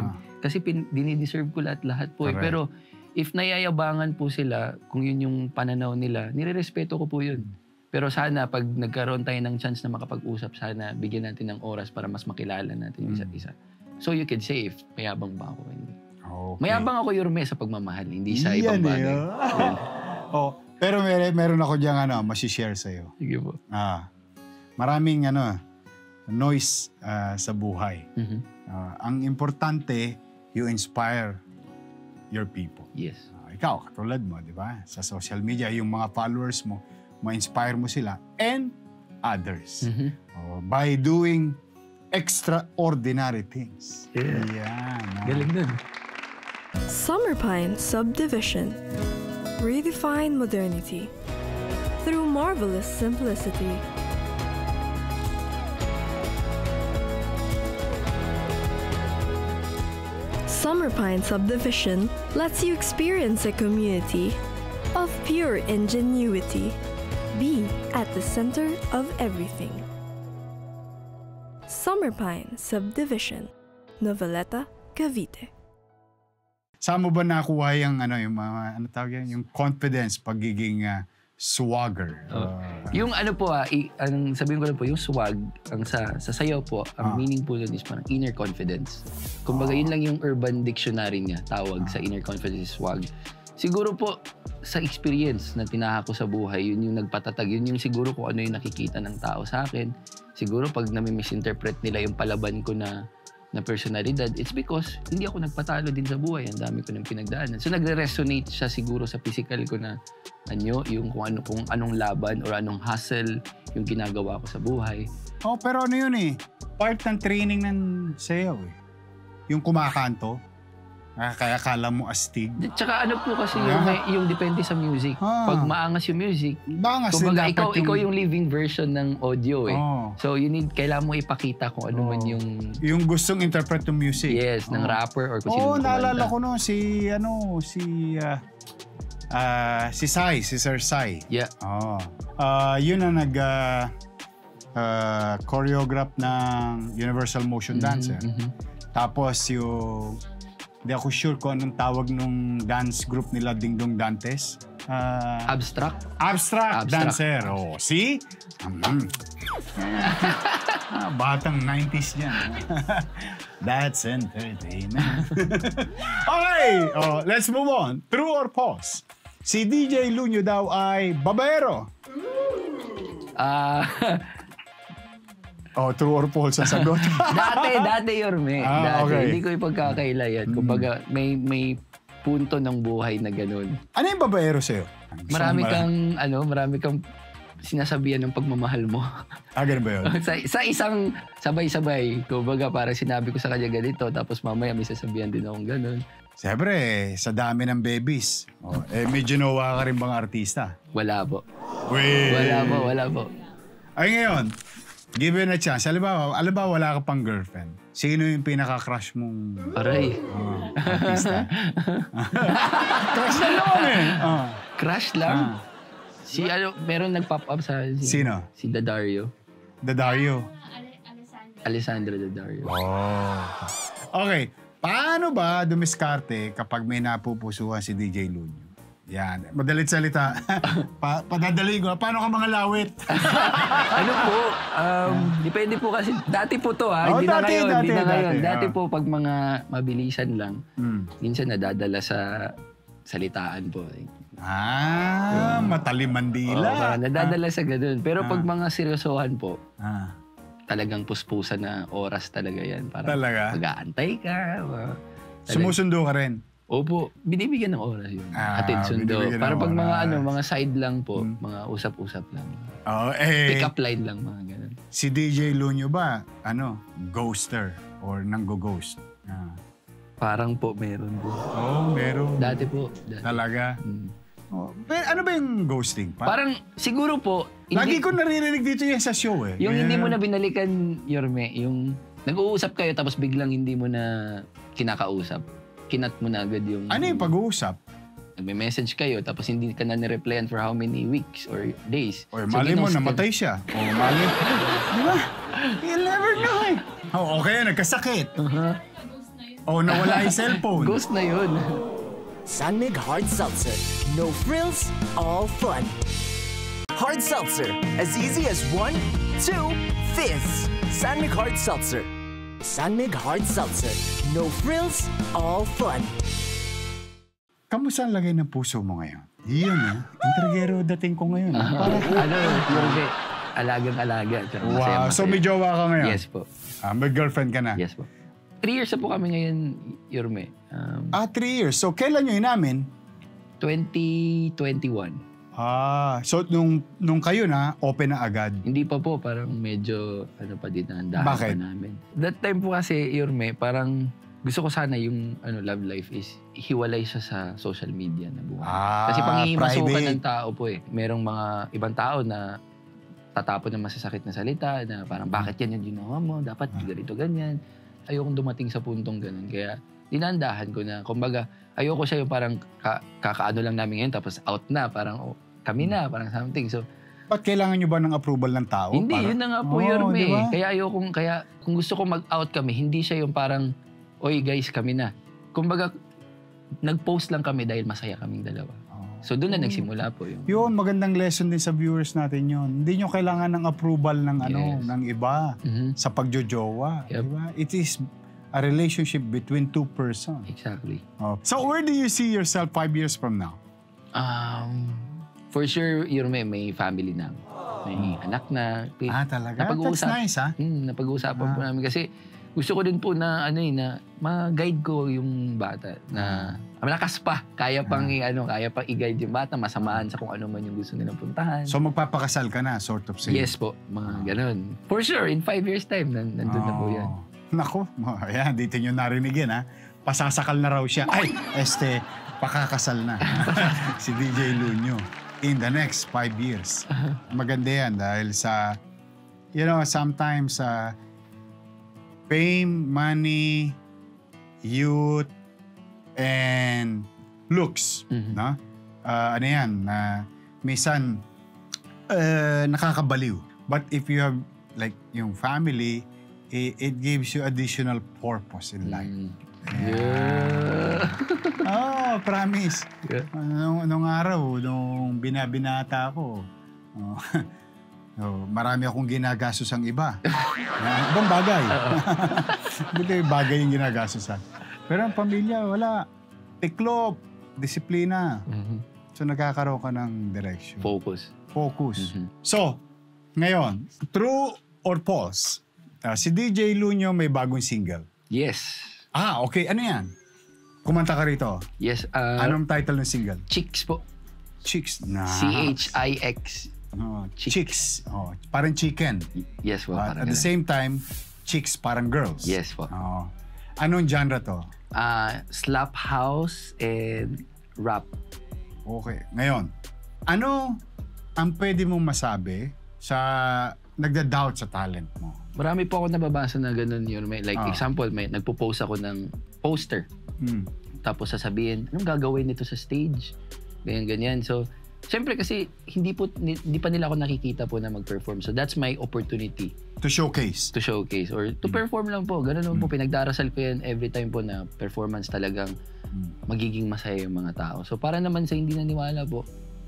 dinideserve ko lahat po eh. Pero if nayayabangan po sila, kung yun yung pananaw nila, nirerespeto ko po yun. Pero sana pag nagkaroon tayo ng chance na makapag-usap, sana bigyan natin ng oras para mas makilala natin yung isa't isa. So you could say if mayabang ba ako? Hindi.
Okay.
Mayabang ako, Yorme, sa pagmamahal, hindi sa ibang bagay.
Pero meron ako diyang masishare sa'yo.
Sige po.
Maraming noise sa buhay. Ang importante, you inspire your people.
Yes.
Ikaw, katulad mo, di ba? Sa social media, yung mga followers mo, ma-inspire mo sila and others. By doing extraordinary things. Yan.
Galing nun.
Summer Pine Subdivision. Redefine modernity through marvelous simplicity. Summer Pine Subdivision lets you experience a community of pure ingenuity. Be at the center of everything. Summer Pine Subdivision, Noveleta, Cavite.
Saan mo ba nakuha yung mga, yung confidence, pagiging swagger?
Yung po, sabihin ko lang po, yung swag, ang sa sayaw po, ang meaning po doon is parang inner confidence. Kumbaga, yun lang yung urban dictionary niya, tawag sa inner confidence is swag. Siguro po, sa experience na tinaha ko sa buhay, yun yung nagpatatag, yun yung siguro kung ano yung nakikita ng tao sa akin. Siguro pag nami-misinterpret nila yung palaban ko na personalidad, it's because hindi ako nagpatalo din sa buhay. Ang dami ko ng pinagdaanan. So nagre-resonate siya siguro sa physical ko na yung kung anong laban or anong hustle yung ginagawa ko sa buhay.
Pero ano yun eh, part ng training ng sayaw eh. Yung kumakanto, kaya kala mo astig.
Tsaka po kasi yung depende sa music. Pag maangas yung music,
kumbaga
ikaw yung living version ng audio eh. So kailangan mo ipakita kung ano man
yung gustong interpret ng music.
Yes, ng rapper or kung sino kumanta.
Naalala ko si Sai, si Sir Sai.
Yeah.
Yun ang choreograph ng Universal Motion Dancer. Tapos yung hindi ako sure kung anong tawag nung dance group nila, Ding Dong Dantes.
Abstract
Dancer. See? Batang 90s yan. That's entertainment. Okay, let's move on. True or false? Si DJ Lunyo daw ay babaero. True or false ang sagot?
dati Yorme.
Okay.
Hindi ko ipagkakaila yan. Kumbaga, may punto ng buhay na ganun.
Ano yung babaero sa'yo?
Marami kang sinasabihan ng pagmamahal mo.
Ganun ba yun?
sa isang sabay-sabay. Kumbaga, parang sinabi ko sa kanya ganito, tapos mamaya may sasabihan din akong ganun.
Siyempre, sa dami ng babies. May ginawa ka rin bang artista?
Wala po. Wala po.
Ay ngayon, given a chance, alam ba wala ka pang girlfriend? Sino yung pinaka-crush mong...
Aray.
Artista? Crush na lang eh.
Crush lang? Meron nag-pop up sa...
Sino?
Si Daddario.
Daddario?
Alessandra Daddario.
Okay. Paano ba dumiskarte kapag may napupusuhan si DJ Lunyo? Yan. Madalit salita. Padadali ko. Paano ka mga lawit?
Ano po, depende po kasi, dati po to hindi na ngayon. Dati po, pag mga mabilisan lang, minsan nadadala sa salitaan po.
Matalim Mandila.
Nadadala sa ganun. Pero pag mga seryosohan po, talagang puspusan na oras talaga yan. Parang mag-aantay ka.
Sumusundo ka rin?
Opo, binibigyan ng oras yun. Atid sundo. Para pag mga side lang po, mga usap-usap lang. Pick up line lang, mga ganun.
Si DJ Lunyo ba, ghoster or nanggo-ghost?
Parang po, meron po.
Meron.
Dati po.
Talaga? Pero ano ba yung ghosting?
Parang, siguro po...
Lagi ko naririnig dito yan sa show eh.
Yung hindi mo na binalikan, Yorme, yung nag-uusap kayo tapos biglang hindi mo na kinakausap. Kinat mo na agad yung...
Ano yung pag-uusap?
Nagme-message kayo tapos hindi ka na ni-replyan for how many weeks or days.
Or mali mo, namatay siya. O mali. Di ba? You'll never know eh. Okay, nagkasakit. Nawala yung cellphone.
Ghost na yun.
San Mig Hard Seltzer. No frills, all fun. Hard Seltzer. As easy as 1, 2, fizz. San Mig Hard Seltzer. San Mig Hard Seltzer. No frills, all fun.
Kamusta ang lagay ng puso mo ngayon? Yun Intrigero dating ko ngayon.
Yorme, alagang-alaga.
Wow, so may jowa ka ngayon?
Yes po.
May girlfriend ka na?
Yes po. 3 years na po kami ngayon, Yorme.
3 years. So kailan nyo inamin?
2021.
So nung kayo na, open na agad?
Hindi pa po, parang medyo pa din na handahan pa namin. That time po kasi, Yorme, parang gusto ko sana yung love life is hiwalay siya sa social media na buhay. Kasi pangihimasukan ng tao po eh. Merong mga ibang tao na tatapon ng masasakit na salita na parang bakit yan yung ginawa mo, dapat ganito ganyan. Ayokong dumating sa puntong ganun. Kaya dinandahan ko na, kumbaga, ayoko siya yung parang kakaano lang namin ngayon tapos out na, parang kami na, parang something. So,
ba't kailangan nyo ba ng approval ng tao?
Hindi, yun na nga po, Yorme. Diba? Kaya kung gusto ko mag-out kami, hindi siya yung parang, oy guys, kami na. Kumbaga, nag-post lang kami dahil masaya kaming dalawa. So doon na nagsimula po yung...
Yun, magandang lesson din sa viewers natin yun. Hindi nyo kailangan ng approval ng ng iba sa pagjojowa.
Yep.
Diba? It is a relationship between two persons.
Exactly.
So where do you see yourself 5 years from now?
For sure, Yorme, may family na. May anak na.
Talaga? That's nice, ha?
Napag-uusapan po namin. Kasi gusto ko din po na, na ma-guide ko yung bata. Na malakas pa. Kaya pang, kaya pang i-guide yung bata. Masamaan sa kung ano man yung gusto nilang puntahan.
So magpapakasal ka na, sort of saying?
Yes po. Mga ganun. For sure, in 5 years time, nandun na po yan.
Naku, ayan, dito nyo narinig yan, ha? Pasasakal na raw siya. Ay, pakakasal na. Si DJ Lunyo. In the next 5 years. Maganda yan dahil sa, sometimes fame, money, youth, and looks. No? Ano yan, minsan nakakabaliw. But if you have like yung family, it gives you additional purpose in life. Promise. Yeah. Nung araw, nung binabinata ako, marami akong ginagastos ang iba. Ibang bagay. Buti bagay yung ginagastosan. Pero ang pamilya, wala. Tiklop, disiplina. So nagkakaroon ka ng direction.
Focus.
So, ngayon, true or false? Si DJ Lunyo may bagong single.
Yes.
Okay. Ano yan? Kumanta ka rito.
Yes.
Anong title ng single?
Chicks po.
Chicks.
CHIX.
Chicks. Parang chicken.
Yes po.
At the same time, chicks parang girls.
Yes po.
Anong genre to?
Slap house and rap.
Okay. Ngayon, ano ang pwede mong masabi sa nagda-doubt sa talent mo?
Marami po ako nababasa na ganun yun. Like example, nagpo-post ako ng poster. Tapos sasabihin, anong gagawin nito sa stage? Ganyan. So, siyempre kasi hindi pa nila ako nakikita po na mag-perform. So, that's my opportunity.
To showcase?
To showcase or to perform lang po. Ganun po. Pinagdarasal ko yan every time po na performance talagang magiging masaya yung mga tao. So para naman sa hindi naniwala po,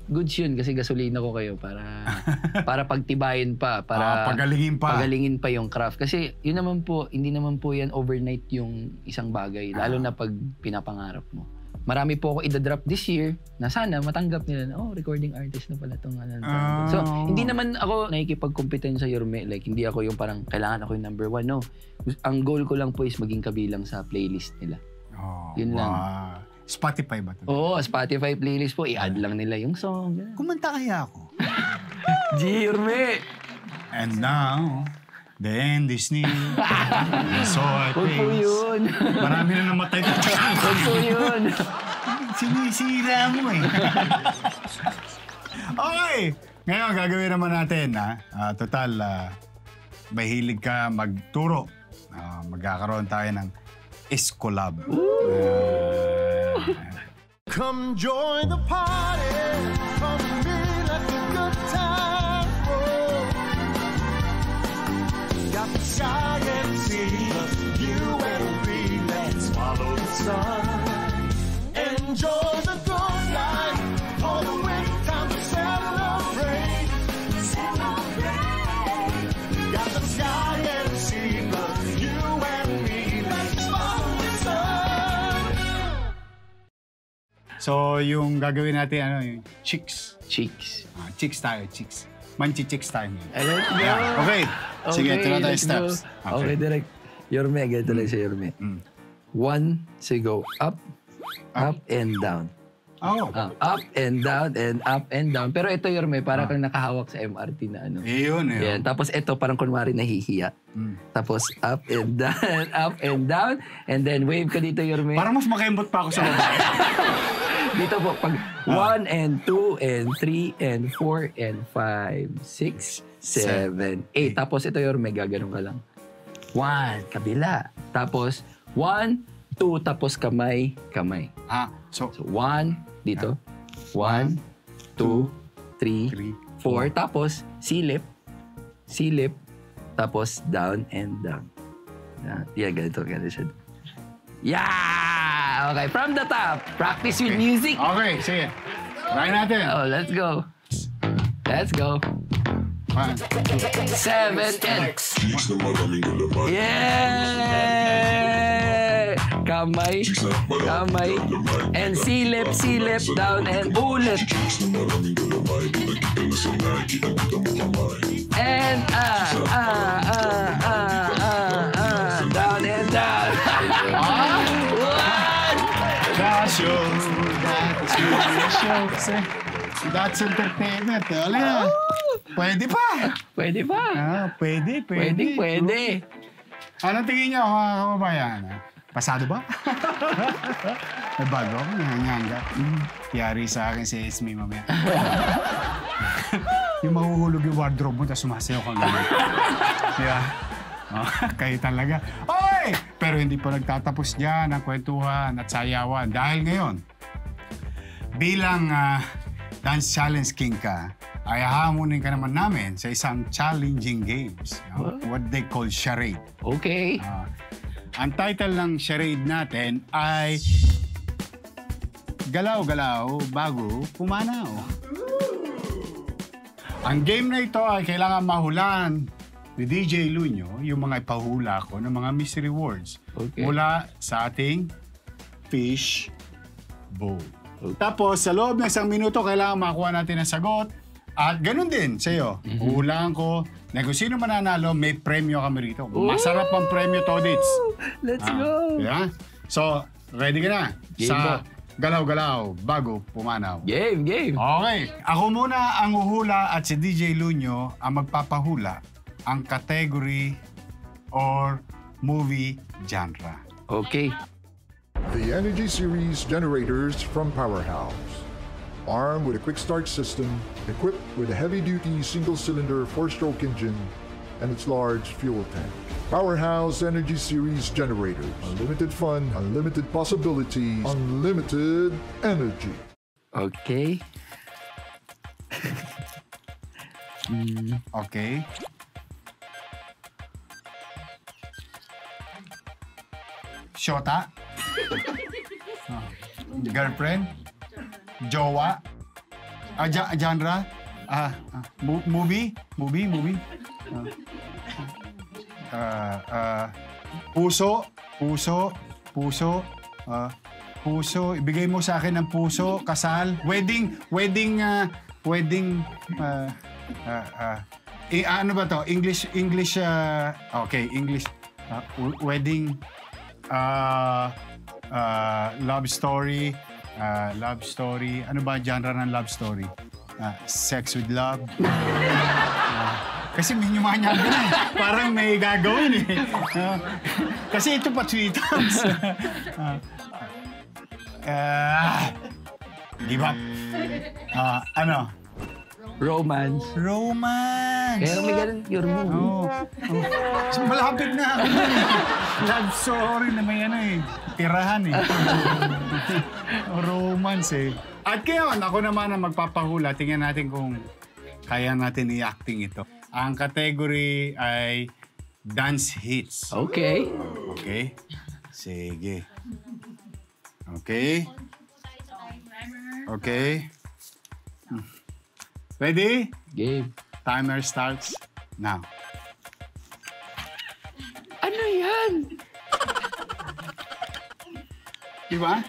goods yun kasi gasolina ko kayo para pagtibayin pa, para pagalingin pa yung craft. Kasi yun naman po, hindi naman po yan overnight yung isang bagay, lalo na pag pinapangarap mo. Marami po ako idadrop this year na sana matanggap nila na, recording artist na pala itong So, hindi naman ako nakikipag-compete sa Yorme. Like, hindi ako yung parang kailangan ako yung number 1. No. Ang goal ko lang po is maging kabilang sa playlist nila. Yun lang.
Spotify ba ito?
Oo, Spotify playlist po. I-add lang nila yung song.
Kumanta kaya ako.
Yorme!
And now, the end is near. So I
Huwag po yun.
Marami na namatay na.
Huwag po yun.
Sinisira mo eh. Okay. Ngayon, gagawin naman natin, total, may hilig ka magturo. Magkakaroon tayo ng Escolab.
Come join the party. Come be like a good time. Got the sky and sea, you and me, let's follow the sun. Enjoy the good life, all the way time to celebrate. Got the sky and sea, you and me, let's follow the sun.
So, yung gagawin natin, yung chicks.
Chicks.
Chicks tayo, chicks. Manchi-chicks tayo.
Let's go.
Okay. Sige, ito na tayo steps.
Okay, direct. Yorme, ganito lang siya, Yorme. 1, so go up, up and down. Up and down and up and down. Pero ito, Yorme, para kang nakahawak sa MRT na ano.
Yun.
Yan. Tapos ito, parang kunwari nahihiya. Tapos up and down, and then wave ka dito, Yorme.
Parang mas makembot pa ako sa babae.
Dito po, pag 1 and 2 and 3 and 4 and 5, 6, 7, 8. Tapos ito, Yorme, gaganon ka lang. 1, kabila. Tapos 1, 2, tapos kamay.
So
1, dito. 1, 2, 3, 4. Tapos silip. Tapos down and down. Yan, ganito siya. Yeah! Okay, from the top. Practice with music.
Okay, sige. Try natin.
Let's go.
1, 2,
7, 10. Yeah! Kamay. And silip, down and ulit. And down and down.
That's entertainment. Pwede pa.
Pwede.
Anong tingin niyo, mga kababayan? Pasado ba? May bago ako, nanganganga. Yari sa akin si Esme mamaya. Yung mahuhulog yung wardrobe mo, tapos sumasayaw kang gano'n. Yeah. Kayo talaga. Oy! Pero hindi po nagtatapos dyan ang kwentuhan at sayawan. Dahil ngayon, bilang Dance Challenge King ka, ay hahamunin ka naman namin sa isang challenging games. What they call charade.
Okay.
Ang title ng charade natin ay Galaw-galaw bago pumanaw. Ang game na ito ay kailangan mahulaan ni DJ Lunyo yung mga ipahula ko ng mga mystery words mula sa ating fish bowl. Tapos, sa loob ng 1 minuto, kailangan makuha natin ang sagot. At ganun din sa iyo. Uhulaan ko na kung sino mananalo, may premyo kami rito. Masarap ang premyo, Todits.
Let's go!
Yeah? So, ready ka na? Sa galaw-galaw bago pumanaw.
Game!
Okay. Ako muna ang uhula at si DJ Lunyo ang magpapahula ang category or movie genre.
Okay.
The Energy Series generators from Powerhouse. Armed with a quick start system, equipped with a heavy-duty single-cylinder 4-stroke engine, and its large fuel tank. Powerhouse Energy Series generators. Unlimited fun, unlimited possibilities, unlimited energy.
Okay.
Okay. Shota. Girlfriend? Jowa? Genre? Movie? Puso? Ibigay mo sa akin ng puso, kasal, wedding, ano ba to? English, okay, English, wedding, love story, ano ba genre ng love story? Sex with love. Kasi may nyumanya ka na eh. Parang may gagawin eh. Kasi ito pa tweeters. Give up. Ano?
Romance. Kaya may ganun, your movie.
So, malapit na ako. Love story na may tirahan eh. Romance eh. At kaya ako naman ang magpapahula. Tingnan natin kung kaya natin i-acting ito. Ang category ay dance hits.
Okay.
Sige. Ready?
Game.
Timer starts now.
Ano yan?
Diba?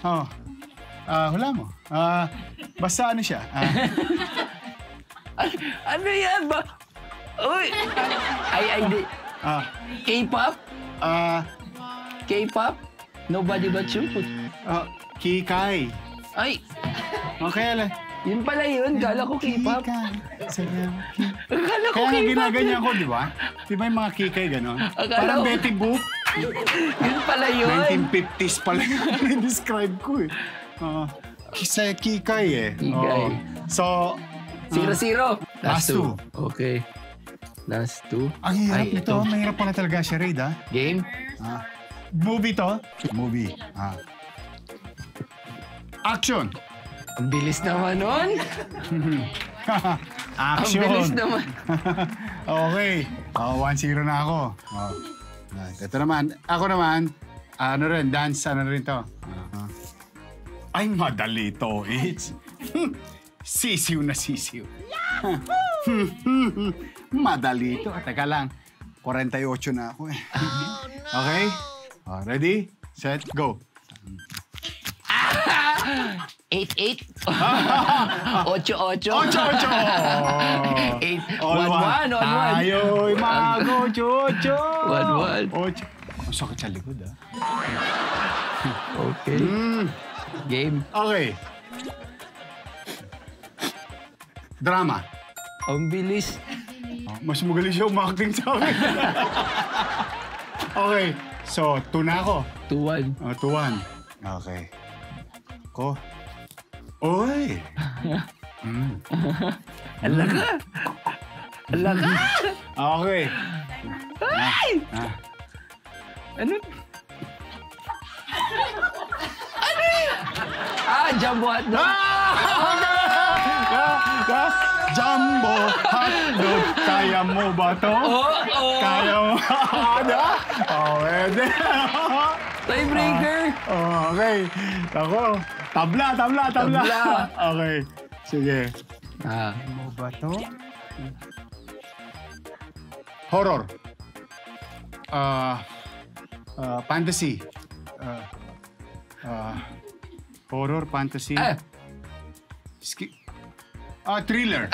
Hula mo. Basta ano siya.
Ano yan ba? Uy! Ay, K-pop? K-pop? Nobody but you?
Kikay.
Ay!
Okay, ala.
Yun pala yun. Kala ko K-pop. Kala ko
Kaya
K-pop.
ginaganyan ko, di ba? Di ba yung mga kikay gano'n? Parang Betty Boop.
Yun pala yun.
1950s pala yung describe ko eh. Sa kikay eh.
Kikay.
So,
0-0.
Last two.
Okay. Last two.
Ang hirap nito. Mahirap pala talaga siya, Raid, ha?
Game?
Movie to? Movie. Action!
Ang bilis naman nun.
Action!
Ang bilis naman.
Okay. 1-0 na ako. Ito naman. Ako naman, dance, rin to. Ay, madali to. It's sisiw na sisiw. Madali to. Teka lang. 48 na ako eh. Okay? Ready? Set, go.
8-8. 8-8. 1-1.
Tayo'y mag-8-8.
1-1.
Ang sakit sa likod, ah.
Okay. Game.
Okay. Drama.
Ang bilis.
Mas magaling siya umakting sa akin. Okay. So, 2 na ako.
2-1.
2-1. Okay. Ko. Oy!
Alaka!
Okay.
Ay! Ano? Jumbo hotdog.
Jumbo hotdog. Kaya mo ba to?
Oo.
Kaya mo? Pwede.
Tiebreaker.
Okay. Ako. Tabla. Okay. Sige. Mo ba to? Horror. Fantasy. Horror, fantasy. Thriller.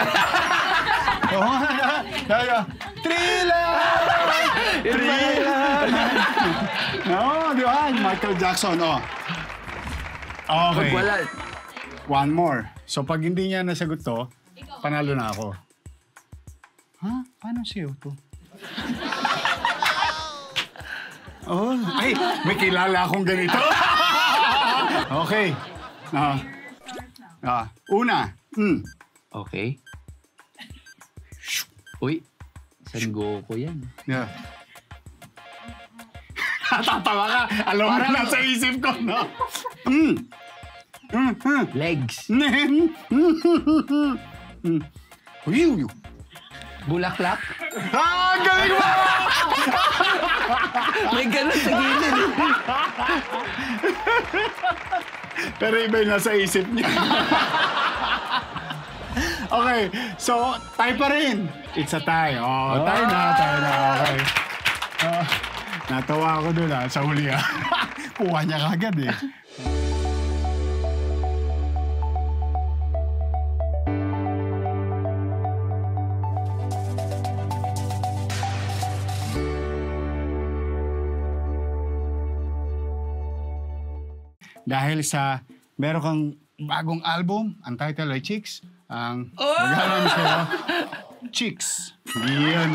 Thriller! No, di ba? Michael Jackson, Okay.
Wala.
One more. So, pag hindi niya nasagot to, panalo na ako. Paano siya to? Ay, may kilala akong ganito. Okay. Una.
Okay. Uy, San Goku yan.
Yeah. Tatawa ka. Alam mo na sa isip ko, no?
Legs.
Uy.
Bulaklak.
Galing mo!
May ganun sa gilid.
Pero iba yung nasa isip niya. Okay, so tie pa rin. It's a tie. Oh, tie na. Okay. Natawa ako doon sa huli. Kuha niya kagad eh. Dahil sa meron kang bagong album, ang title ay Chicks. Ang maghalang sa'yo, Chicks. Yan.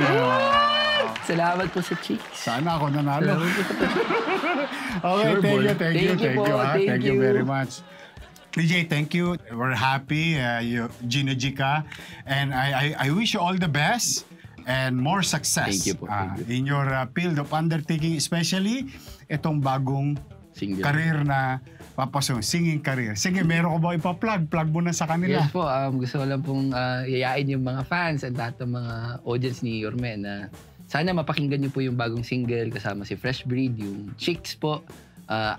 Salamat po sa Chicks.
Sana ako nanalo. Okay, sure, thank you. Thank you very much. DJ, thank you. We're happy. Gino Gica. And I wish you all the best and more success.
Thank you po.
In your field of undertaking, especially itong bagong career na papasok, singing career. Sige, meron ko ba ipa-plug? Plug mo na sa kanila.
Yes po, gusto ko lang pong yayain yung mga fans at lahat ng mga audience ni Yorme na sana mapakinggan niyo po yung bagong single kasama si Fresh Breed, yung Chicks po.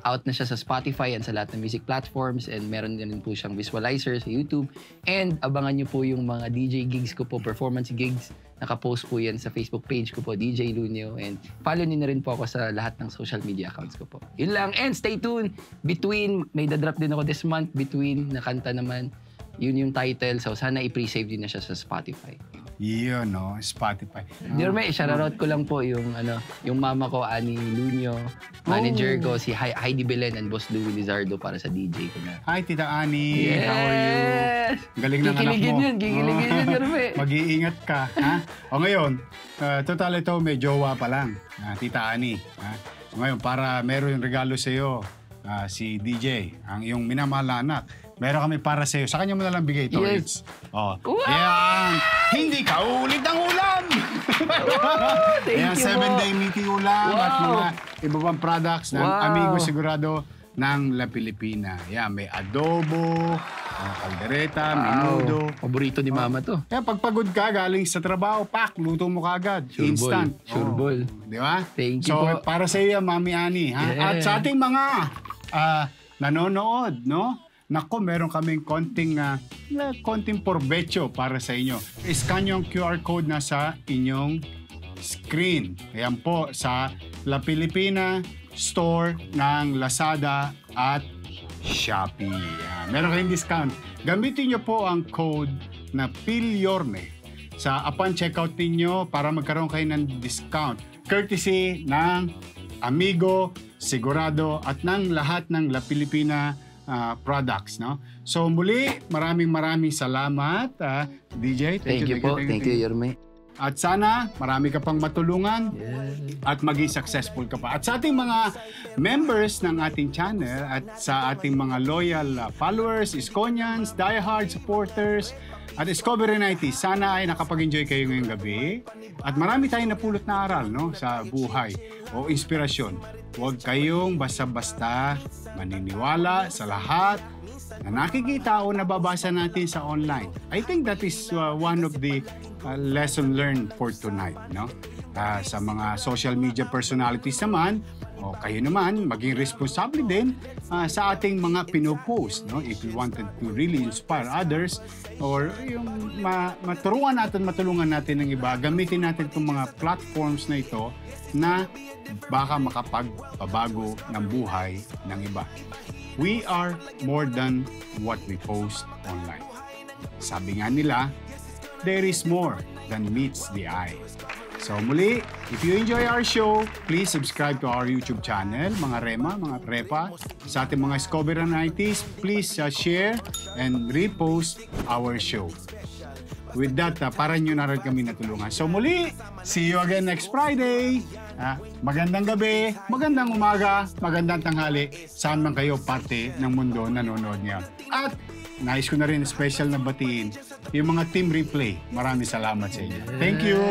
Out na siya sa Spotify and sa lahat ng music platforms and meron din po siyang visualizer sa YouTube. And abangan niyo po yung mga DJ gigs ko po, performance gigs. Nakapost po yan sa Facebook page ko po, DJ Lunio. And follow niyo na rin po ako sa lahat ng social media accounts ko po. Yun lang. And stay tuned. Between, may dadrop din ako this month. Between, na kanta naman. Yun yung title. So sana i-pre-save din na siya sa Spotify.
Yun, no? Spotify.
Yorme, shoutout ko lang po yung mama ko, Annie Lunio. Manager ko, si Heidi Belen and Boss Louie Lizardo para sa DJ ko na.
Hi, Tita Annie.
Yes!
How are you? Galing ng anak mo.
Kikiligin yun, Yorme.
Mag-iingat ka, ha? O ngayon, total ito, may jowa pa lang, Tita Annie. O ngayon, para meron yung regalo sa'yo, si DJ, ang iyong minamahal na anak. Meron kami para sa'yo. Sa kanya mo na lang bigay ito.
Yes.
Oh. Yan. Hindi ka ulit ng ulam!
Thank you
7-day meaty ulam at mga iba pang products ng Amigo Sigurado ng La Pilipina. Yan, may adobo, kaldereta, menudo.
Paborito ni Mama to.
Yan, pagpagod ka, galing sa trabaho, luto mo kagad.
Sure
Instant.
Sure ball.
Di ba?
Thank you
so,
po.
para sa iyo, Mami Annie. Ha?
Yeah.
At sa ating mga nanonood, no? Nako, meron kaming konting porbecho para sa inyo. Scan yung QR code na sa inyong screen. Ayan po, sa La Pilipina store ng Lazada at Shopee. Meron kayong discount. Gamitin nyo po ang code na PILYORME sa upon checkout ninyo para magkaroon kayo ng discount. Courtesy ng Amigo Sigurado at ng lahat ng La Pilipina products, no? So muli, maraming salamat, DJ.
Thank you po. Thank you, Yorme.
At sana, marami ka pang matulungan at maging successful ka pa. At sa ating mga members ng ating channel at sa ating mga loyal followers, Iskonians, diehard supporters, at Discovery 90, sana ay nakapag-enjoy kayo ngayong gabi. At marami tayong napulot na aral, no, sa buhay o inspirasyon. Huwag kayong basta-basta maniniwala sa lahat na nakikita o nababasa natin sa online. I think that is one of the lesson learned for tonight, no? Sa mga social media personalities naman, o kayo naman, maging responsable din sa ating mga pinopost, no? If you wanted to really inspire others or yung matulungan natin ng iba, gamitin natin itong mga platforms na ito na baka makapagpabago ng buhay ng iba. We are more than what we post online. Sabi nga nila, there is more than meets the eye. So muli, if you enjoy our show, please subscribe to our YouTube channel, mga Rema, mga Repa. Sa ating mga Discovery 90s, please share and repost our show. With that, para nyo na rin kami natulungan. So muli, see you again next Friday. Magandang gabi, magandang umaga, magandang tanghali, saan man kayo parte ng mundo nanonood niya. At nais ko na rin special na batiin yung mga team replay. Maraming salamat sa inyo. Thank you!